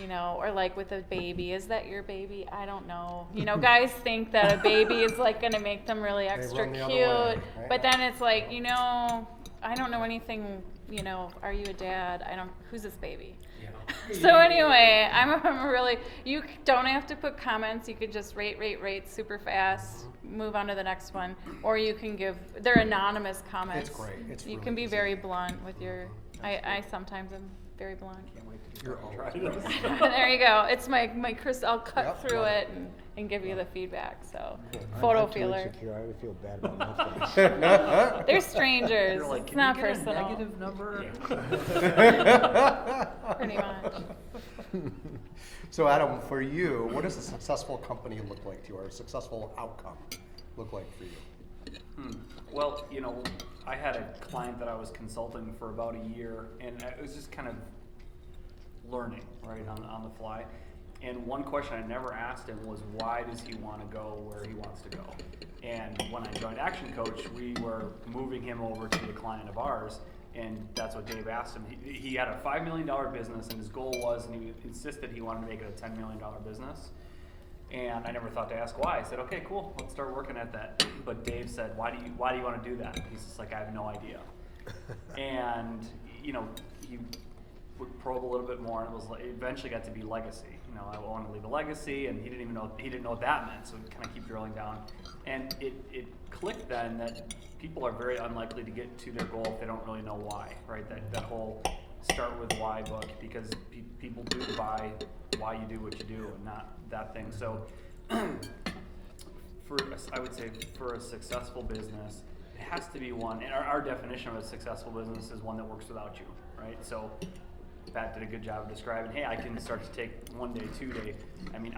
S3: You know, or like with a baby, is that your baby? I don't know. You know, guys think that a baby is like going to make them really extra
S1: run the
S3: cute,
S1: other way, right?
S3: but then it's like, you know, I don't know anything. You know, are you a dad? Who's this baby? So anyway, I'm really, you don't have to put comments. You could just rate super fast, move on to the next one. Or you can they're anonymous comments.
S1: It's great. It's
S3: You
S1: really
S3: can be
S1: easy.
S3: very blunt with your, I sometimes am very blunt.
S10: Can't wait to
S1: You're
S4: Try
S1: always
S4: this.
S3: There you go. It's my crystal. I'll cut
S1: Yep,
S3: through
S1: love
S3: it
S1: it.
S3: and give you the feedback. So,
S10: I'm
S3: photo
S10: too
S3: feeler.
S10: insecure. I would feel bad about most things.
S3: They're strangers.
S4: You're like,
S3: It's
S4: "Can
S3: not
S4: you get a
S3: personal.
S4: negative number?
S3: Pretty much.
S1: So Adam, for you, what does a successful company look like to you, or a successful outcome look like for you?
S4: Well, you know, I had a client that I was consulting for about a year, and it was just kind of learning, right, on the fly. And one question I never asked him was, why does he want to go where he wants to go? And when I joined Action Coach, we were moving him over to a client of ours, and that's what Dave asked him. He had a $5 million business, and his goal was, and he insisted he wanted to make it a $10 million business. And I never thought to ask why. I said, okay, cool, let's start working at that. But Dave said, why do you want to do that? He's just like, I have no idea. And, you know, he would probe a little bit more, and it was like, it eventually got to be legacy. You know, I want to leave a legacy, and he didn't know what that meant, so we kind of keep drilling down. And it clicked then that people are very unlikely to get to their goal if they don't really know why, right? That whole start with why book, because people do buy why you do what you do and not that thing. So I would say for a successful business, it has to be one, and our definition of a successful business is one that works without you, right? So Pat did a good job of describing, hey, I can start to take 1 day, 2 day. I mean,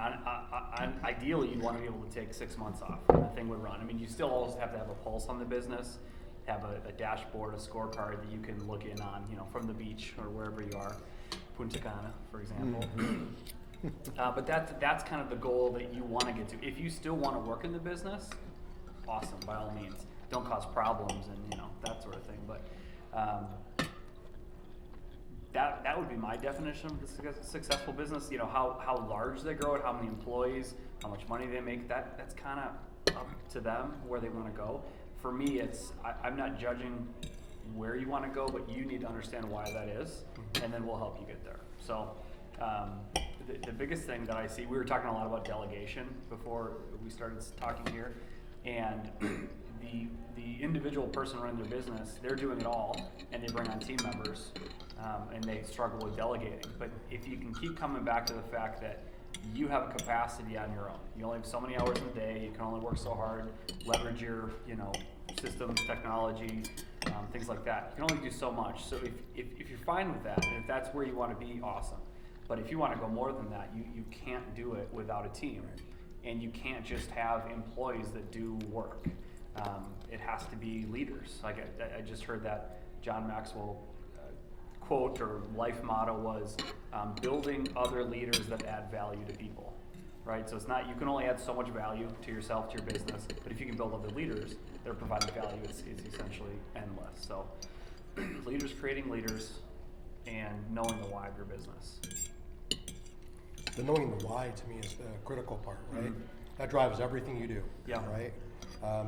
S4: ideally, you'd want to be able to take 6 months off, and the thing would run. I mean, you still always have to have a pulse on the business, have a dashboard, a scorecard that you can look in on, you know, from the beach or wherever you are, Punta Cana, for example. But that's kind of the goal that you want to get to. If you still want to work in the business, awesome, by all means. Don't cause problems and, you know, that sort of thing. But that would be my definition of the successful business. You know, how large they grow it, how many employees, how much money they make. That's kind of up to them where they want to go. For me, I'm not judging where you want to go, but you need to understand why that is, and then we'll help you get there. So the biggest thing that I see, we were talking a lot about delegation before we started talking here, and the individual person running their business, they're doing it all, and they bring on team members, and they struggle with delegating. But if you can keep coming back to the fact that you have a capacity on your own, you only have so many hours in a day, you can only work so hard, leverage your, you know, systems, technology, things like that. You can only do so much. So if you're fine with that, and if that's where you want to be, awesome. But if you want to go more than that, you can't do it without a team. And you can't just have employees that do work. It has to be leaders. Like I just heard that John Maxwell quote or life motto was building other leaders that add value to people. Right? So it's not, you can only add so much value to yourself, to your business, but if you can build other leaders that are providing value, it's essentially endless. So leaders creating leaders and knowing the why of your business.
S1: The knowing the why to me is the critical part, right? That drives everything you do,
S4: Yeah.
S1: right?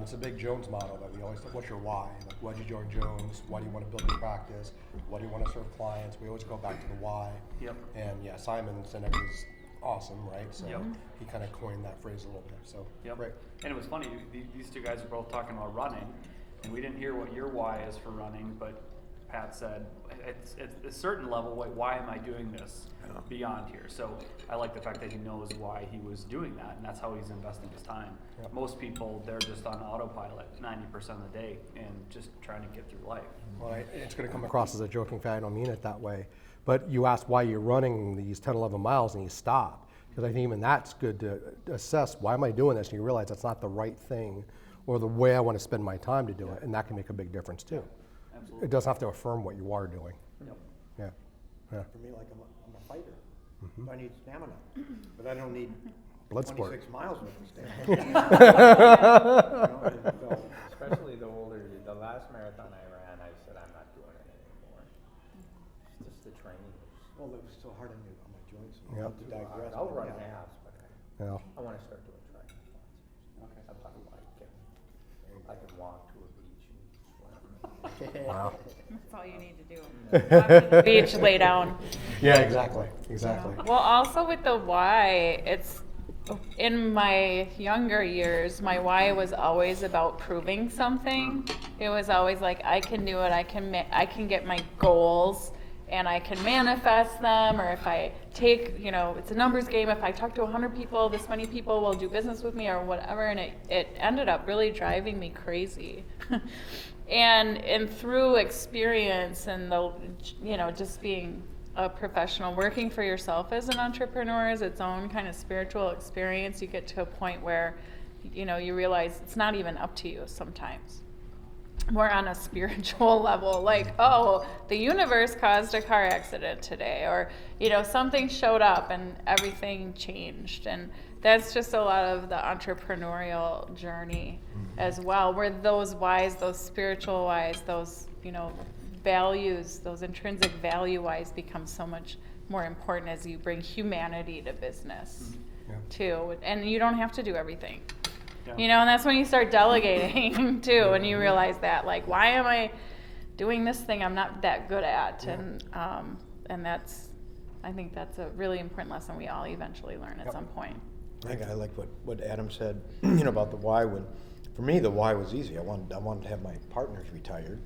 S1: It's a big Jones model that we always think, what's your why? Like, why did you join Jones? Why do you want to build your practice? Why do you want to serve clients? We always go back to the why.
S4: Yep.
S1: And yeah, Simon Sinek is awesome, right? So
S4: Yep.
S1: he kind of coined that phrase a little bit. So
S4: Yep.
S1: great.
S4: And it was funny, these two guys were both talking about running, and we didn't hear what your why is for running, but Pat said, at a certain level, why am I doing this beyond here? So I like the fact that he knows why he was doing that, and that's how he's investing his time.
S1: Yep.
S4: Most people, they're just on autopilot 90% of the day and just trying to get through life.
S1: Well, it's going to come across as a joking fact. I don't mean it that way. But you asked why you're running these 10, 11 miles and you stop. Because I think even that's good to assess, why am I doing this? And you realize that's not the right thing or the way I want to spend my time to do it. And that can make a big difference too.
S4: Absolutely.
S1: It doesn't have to affirm what you are doing.
S4: Yep.
S1: Yeah. Yeah.
S10: For me, like I'm a fighter. So I need stamina, but I don't need
S1: Blood sport.
S10: 26 miles worth of stamina. You know, and so,
S6: Especially the older, the last marathon I ran, I said, I'm not doing it anymore. It's just the training.
S10: well, it was so hard on my joints.
S1: Yep.
S10: Not to digress.
S6: I'll
S10: but
S6: run
S10: yeah.
S6: halves, but
S1: Yeah.
S6: I want to start doing triathlons.
S7: Okay.
S6: I thought I can walk to a beach and swim.
S1: Wow.
S3: That's all you need to do. Walk to the beach, lay down.
S1: Yeah, exactly. Exactly.
S3: Well, also with the why, it's in my younger years, my why was always about proving something. It was always like, I can do it. I can get my goals, and I can manifest them, or if I take, it's a numbers game, if I talk to 100 people, this many people will do business with me or whatever, and it ended up really driving me crazy. and through experience and just being a professional, working for yourself as an entrepreneur is its own kind of spiritual experience. You get to a point where, you realize it's not even up to you sometimes. More on a spiritual level, like, oh, the universe caused a car accident today, or something showed up and everything changed. And that's just a lot of the entrepreneurial journey as well, where those whys, those spiritual whys, those values, those intrinsic value whys become so much more important as you bring humanity to business too. And you don't have to do everything. And that's when you start delegating too, and you realize that, like, why am I doing this thing I'm not that good at? And I think that's a really important lesson we all eventually learn at some point.
S2: I like what Adam said, about the why. For me, the why was easy. I wanted to have my partners retired,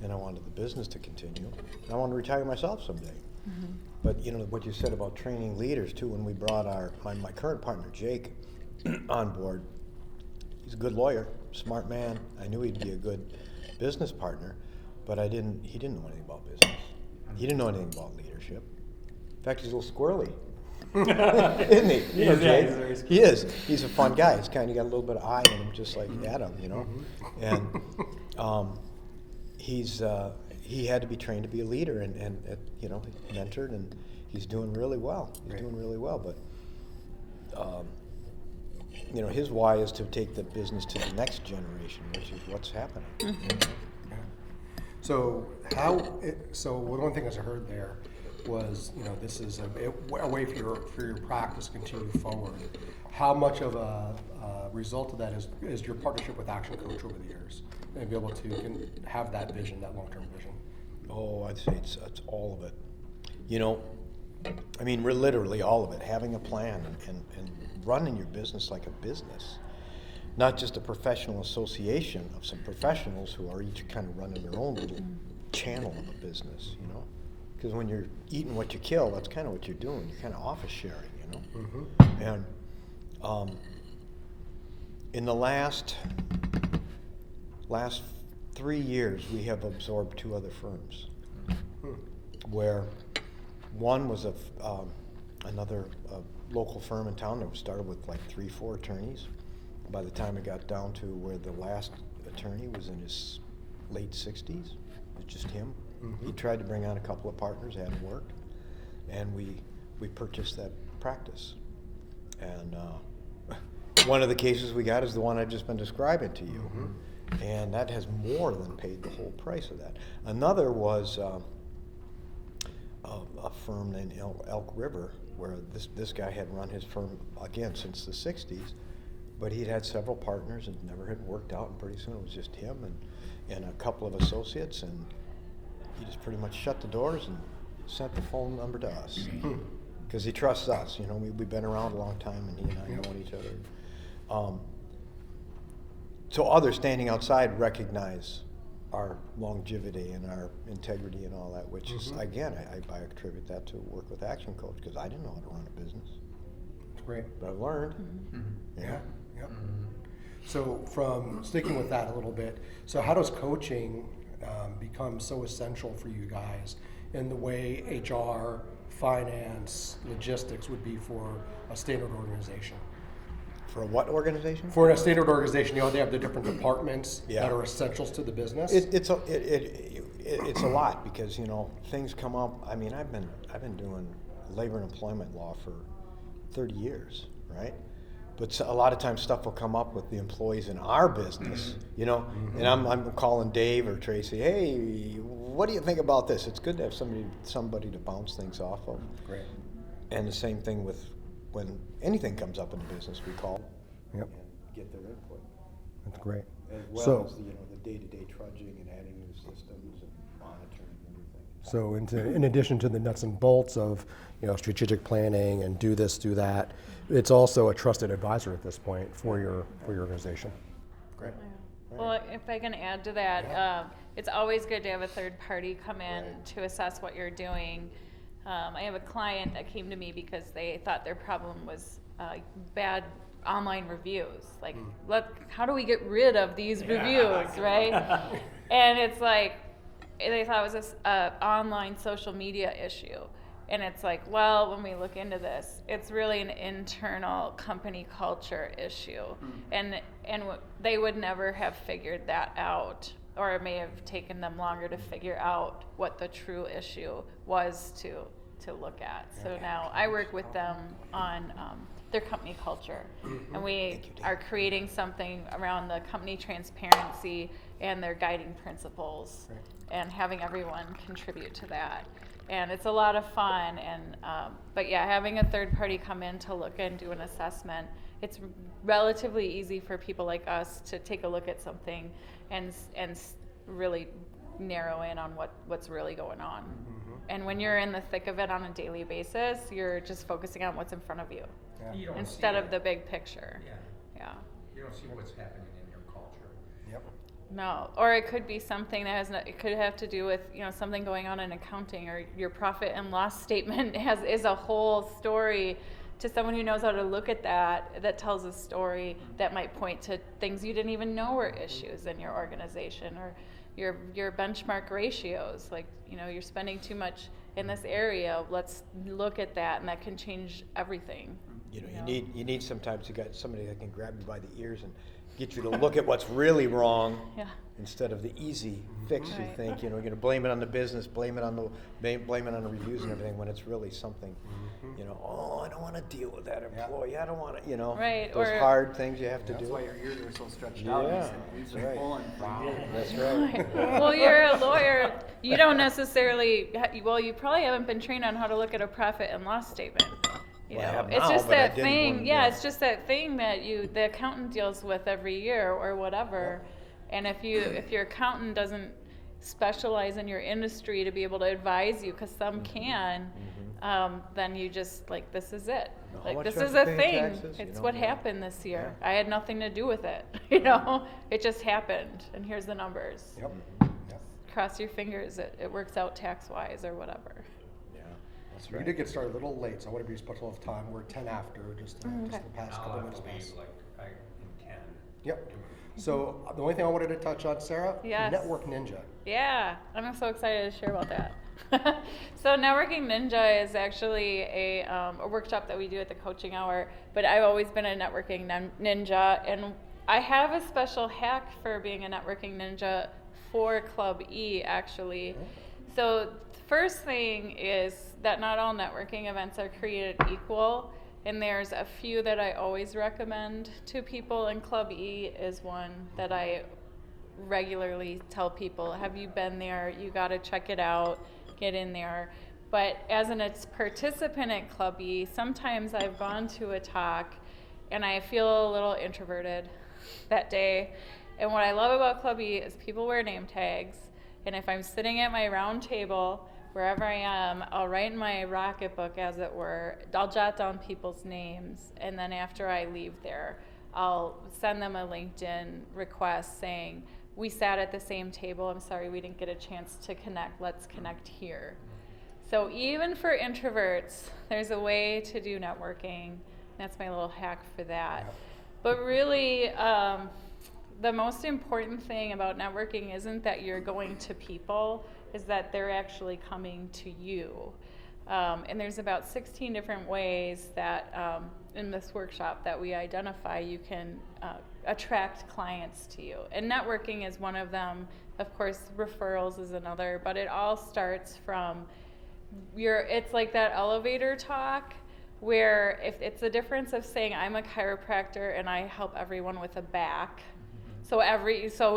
S2: and I wanted the business to continue. And I wanted to retire myself someday. But what you said about training leaders too. When we brought my current partner Jake on board. He's a good lawyer, smart man. I knew he'd be a good business partner, but he didn't know anything about business. He didn't know anything about leadership. In fact, he's a little squirrely. Isn't he? Jake? He is. He's a fun guy. He's kind of got a little bit of eye in him, just like Adam, And he had to be trained to be a leader and mentored, and he's doing really well. But his why is to take the business to the next generation, which is what's happening.
S1: So one thing I heard there was, this is a way for your practice to continue forward. How much of a result of that is your partnership with Action Coach over the years, and be able to have that vision, that long-term vision?
S2: Oh, I'd say it's all of it. We're literally all of it. Having a plan and running your business like a business, not just a professional association of some professionals who are each kind of running their own little channel of a business, Because when you're eating what you kill, that's kind of what you're doing. You're kind of office sharing, And in the last 3 years, we have absorbed 2 other firms, where one was another local firm in town that was started with like 3-4 attorneys. By the time it got down to where the last attorney was in his late 60s, it was just him. He tried to bring on a couple of partners, hadn't worked, and we purchased that practice. And one of the cases we got is the one I've just been describing to you, and that has more than paid the whole price of that. Another was a firm named Elk River, where this guy had run his firm again since the 60s, but he'd had several partners and never had worked out, and pretty soon it was just him and a couple of associates, and he just pretty much shut the doors and sent the phone number to us because he trusts us. We've been around a long time, and he and I know each other. So others standing outside recognize our longevity and our integrity and all that, which is, again, I attribute that to work with Action Coach, because I didn't know how to run a business.
S1: Great.
S2: But I've learned.
S1: Yeah. So from sticking with that a little bit, so how does coaching become so essential for you guys in the way HR, finance, logistics would be for a standard organization?
S2: For a what organization?
S1: For a standard organization, they have the different departments that are essentials to the business.
S2: It's a lot, because things come up. I've been doing labor and employment law for 30 years, right? But a lot of times stuff will come up with the employees in our business, and I'm calling Dave or Tracy, hey, what do you think about this? It's good to have somebody to bounce things off of.
S1: Great.
S2: And the same thing with when anything comes up in the business, we call and get their input.
S1: That's great.
S2: As well
S1: So-
S2: as the day-to-day trudging and adding new systems and monitoring and everything.
S1: So in addition to the nuts and bolts of strategic planning and do this, do that, it's also a trusted advisor at this point for your organization.
S2: Great.
S3: Well, if I can add to that, it's always good to have a third party come in to assess what you're doing. I have a client that came to me because they thought their problem was bad online reviews. Like, how do we get rid of these reviews, right? And it's like, they thought it was a online social media issue. And it's like, well, when we look into this, it's really an internal company culture issue. And they would never have figured that out, or it may have taken them longer to figure out what the true issue was to look at. So now I work with them on their company culture. And we are creating something around the company transparency and their guiding principles, and having everyone contribute to that. And it's a lot of fun, and but yeah, having a third party come in to look and do an assessment, it's relatively easy for people like us to take a look at something and really narrow in on what's really going on. And when you're in the thick of it on a daily basis, you're just focusing on what's in front of you
S8: You don't
S3: instead
S8: see
S3: of the big picture. Yeah.
S8: You don't see what's happening in your culture.
S3: No, or it could be something that has it could have to do with something going on in accounting, or your profit and loss statement is a whole story to someone who knows how to look at that tells a story that might point to things you didn't even know were issues in your organization, or your benchmark ratios, like you're spending too much in this area, let's look at that, and that can change everything.
S2: You need sometimes you got somebody that can grab you by the ears and get you to look at what's really wrong, instead of the easy fix. You think you're going to blame it on the business, blame it on the reviews and everything, when it's really something. I don't want to deal with that employee. I don't want to.
S3: Right,
S2: those
S3: or
S2: hard things you have to do.
S7: That's why your ears are so stretched out. These are pulling.
S2: That's right.
S3: Well, you're a lawyer. You don't necessarily. Well, you probably haven't been trained on how to look at a profit and loss statement.
S2: Well, I have
S3: It's
S2: now,
S3: just
S2: but I
S3: that
S2: didn't
S3: thing.
S2: when-
S3: Yeah, it's just that thing that the accountant deals with every year or whatever. And if your accountant doesn't specialize in your industry to be able to advise you, because some can, then you just this is it.
S2: How much
S3: This
S2: do I
S3: is
S2: have
S3: a
S2: to pay in
S3: thing.
S2: taxes?
S3: It's what happened this year. I had nothing to do with it. It just happened, and here's the numbers. Cross your fingers. It works out tax wise or whatever.
S2: That's
S1: We did get started a little late, so I want to be respectful of time. We're 10 after, just the past couple minutes past.
S8: In 10.
S1: Yep. So the only thing I wanted to touch on, Sarah,
S3: Yes.
S1: Network Ninja.
S3: Yeah, I'm so excited to share about that. So Networking Ninja is actually a workshop that we do at the coaching hour, but I've always been a networking ninja, and I have a special hack for being a networking ninja for Club E, actually. So the first thing is that not all networking events are created equal, and there's a few that I always recommend to people, and Club E is one that I regularly tell people, have you been there? You got to check it out, get in there. But as a participant at Club E, sometimes I've gone to a talk and I feel a little introverted that day. And what I love about Club E is people wear name tags. And if I'm sitting at my round table, wherever I am, I'll write in my rocket book, as it were. I'll jot down people's names. And then after I leave there, I'll send them a LinkedIn request saying, we sat at the same table. I'm sorry we didn't get a chance to connect. Let's connect here. So even for introverts, there's a way to do networking. That's my little hack for that. But really, the most important thing about networking isn't that you're going to people, is that they're actually coming to you. And there's about 16 different ways that in this workshop that we identify you can attract clients to you. And networking is one of them. Of course, referrals is another, but it all starts from it's like that elevator talk where if it's the difference of saying I'm a chiropractor and I help everyone with a back. So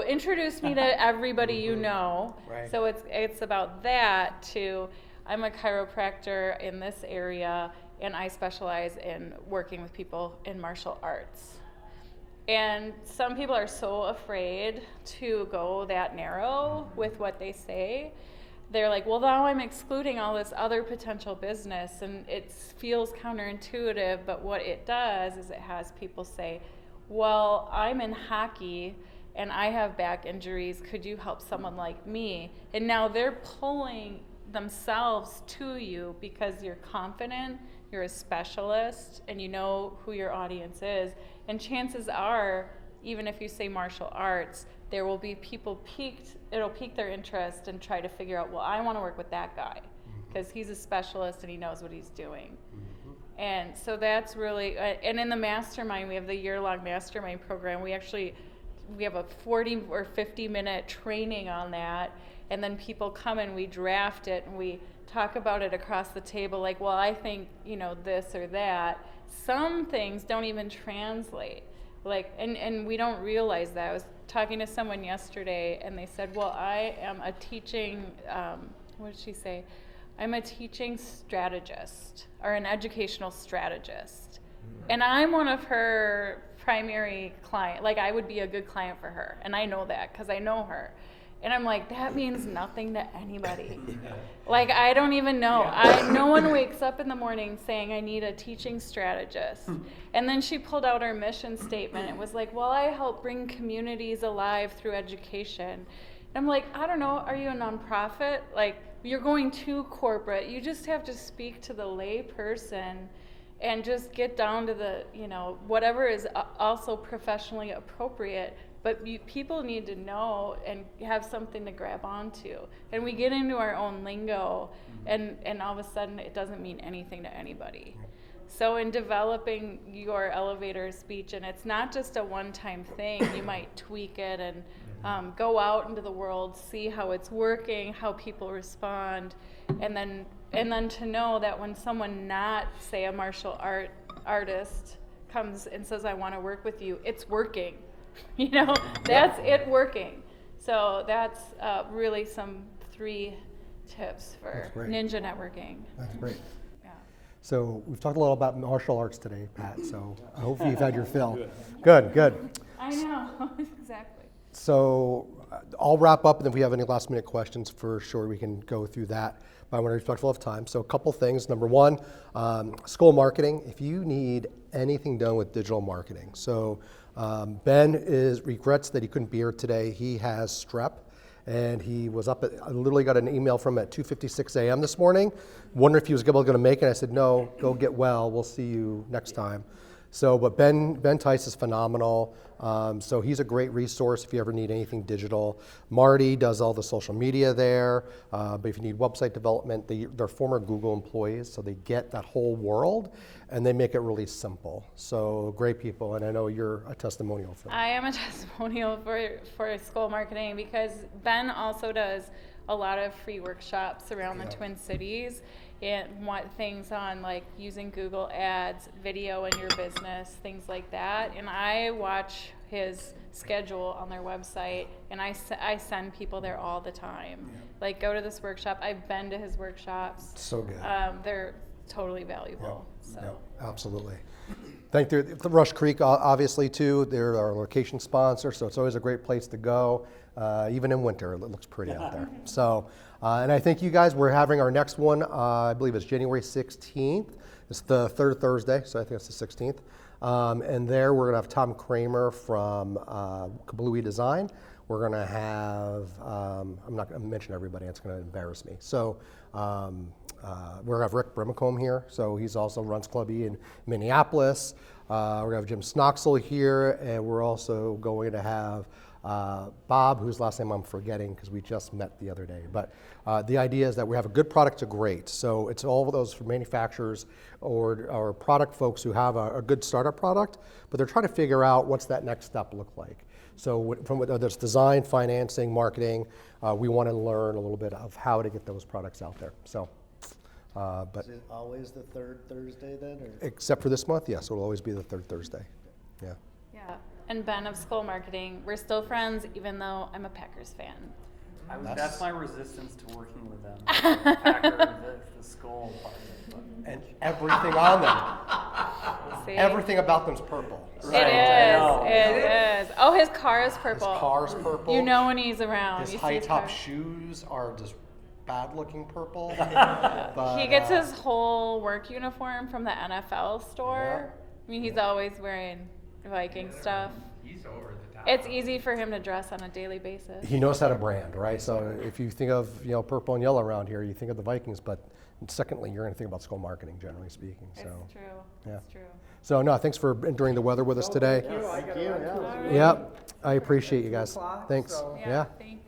S3: introduce me to everybody you know.
S1: Right.
S3: So it's about that to I'm a chiropractor in this area and I specialize in working with people in martial arts. And some people are so afraid to go that narrow with what they say. They're like, well, now I'm excluding all this other potential business, and it feels counterintuitive, but what it does is it has people say, well, I'm in hockey, and I have back injuries. Could you help someone like me? And now they're pulling themselves to you because you're confident, you're a specialist, and you know who your audience is. And chances are, even if you say martial arts, there will be people it'll pique their interest and try to figure out, well, I want to work with that guy because he's a specialist and he knows what he's doing. And so that's really, and in the mastermind, we have the year-long mastermind program. We have a 40 or 50-minute training on that, and then people come and we draft it and we talk about it across the table, like, well, I think, this or that. Some things don't even translate. Like, and we don't realize that. I was talking to someone yesterday and they said, well, I am a teaching, what did she say? I'm a teaching strategist or an educational strategist. And I'm one of her primary client. Like, I would be a good client for her. And I know that because I know her. And I'm like, that means nothing to anybody. Like, I don't even know. No one wakes up in the morning saying, I need a teaching strategist. And then she pulled out our mission statement. It was like, well, I help bring communities alive through education. And I'm like, I don't know, are you a nonprofit? Like, you're going too corporate. You just have to speak to the lay person and just get down to the, whatever is also professionally appropriate. But people need to know and have something to grab onto. And we get into our own lingo, and all of a sudden it doesn't mean anything to anybody. So in developing your elevator speech, and it's not just a one-time thing, you might tweak it and go out into the world, see how it's working, how people respond, and then to know that when someone not, say, a martial artist comes and says, I want to work with you, it's working. That's it working. So that's really some 3 tips for ninja networking.
S1: That's great.
S3: Yeah.
S1: So we've talked a little about martial arts today, Pat, so hopefully you've had your fill. Good.
S3: I know, exactly.
S1: So I'll wrap up, and if we have any last minute questions, for sure we can go through that, but I want to be respectful of time. So a couple things. Number one, school marketing. If you need anything done with digital marketing. So Ben regrets that he couldn't be here today. He has strep, and he was up I literally got an email from him at 2:56 a.m. this morning, wondering if he was going to make it. I said, no, go get well. We'll see you next time. So, but Ben Tice is phenomenal. So he's a great resource if you ever need anything digital. Marty does all the social media there. But if you need website development, they're former Google employees, so they get that whole world, and they make it really simple. So great people, and I know you're a testimonial for that.
S3: I am a testimonial for school marketing because Ben also does a lot of free workshops around the Twin Cities and want things on like using Google Ads, video in your business, things like that. And I watch his schedule on their website, and I send people there all the time. Like, go to this workshop. I've been to his workshops.
S1: So good.
S3: They're totally valuable.
S1: Absolutely. Thank you. Rush Creek, obviously, too. They're our location sponsor, so it's always a great place to go. Even in winter, it looks pretty out there. So, and I think you guys, we're having our next one, I believe it's January 16th. It's the third Thursday, so I think it's the 16th. And there we're gonna have Tom Kramer from Kablooey Design. We're gonna have, I'm not gonna mention everybody, it's gonna embarrass me. So we're gonna have Rick Brimacombe here. So he's also runs Club E in Minneapolis. We're gonna have Jim Snoxel here, and we're also going to have Bob, whose last name I'm forgetting because we just met the other day. But the idea is that we have a good product to great. So it's all of those for manufacturers or product folks who have a good startup product, but they're trying to figure out what's that next step look like. So from whether it's design, financing, marketing, we want to learn a little bit of how to get those products out there. So, but
S5: Is it always the 3rd Thursday then? Or?
S1: Except for this month, yes, it'll always be the 3rd Thursday. Yeah.
S3: Yeah. And Ben of School Marketing, we're still friends even though I'm a Packers fan.
S4: That's my resistance to working with them. Packer, the skull part of it.
S1: And everything on them.
S3: See?
S1: Everything about them's purple.
S3: It is. Oh, his car is
S1: His
S3: purple.
S1: car's purple.
S3: You know when he's around.
S1: His
S3: you
S1: high
S3: see
S1: top
S3: car.
S1: shoes are just bad looking purple.
S3: He gets his whole work uniform from the NFL store. I mean, he's always wearing Viking stuff.
S8: He's over the
S3: It's easy for him to dress on a daily basis.
S1: He knows how to brand, right? So if you think of, purple and yellow around here, you think of the Vikings, but secondly, you're going to think about school marketing, generally speaking.
S3: It's
S1: So,
S3: true.
S1: yeah.
S3: It's true.
S1: So no, thanks for enduring the weather with us today.
S5: Thank you, yeah.
S1: Yep, I appreciate you guys.
S6: o'clock,
S1: Thanks.
S6: so-
S1: Yeah.
S3: Thank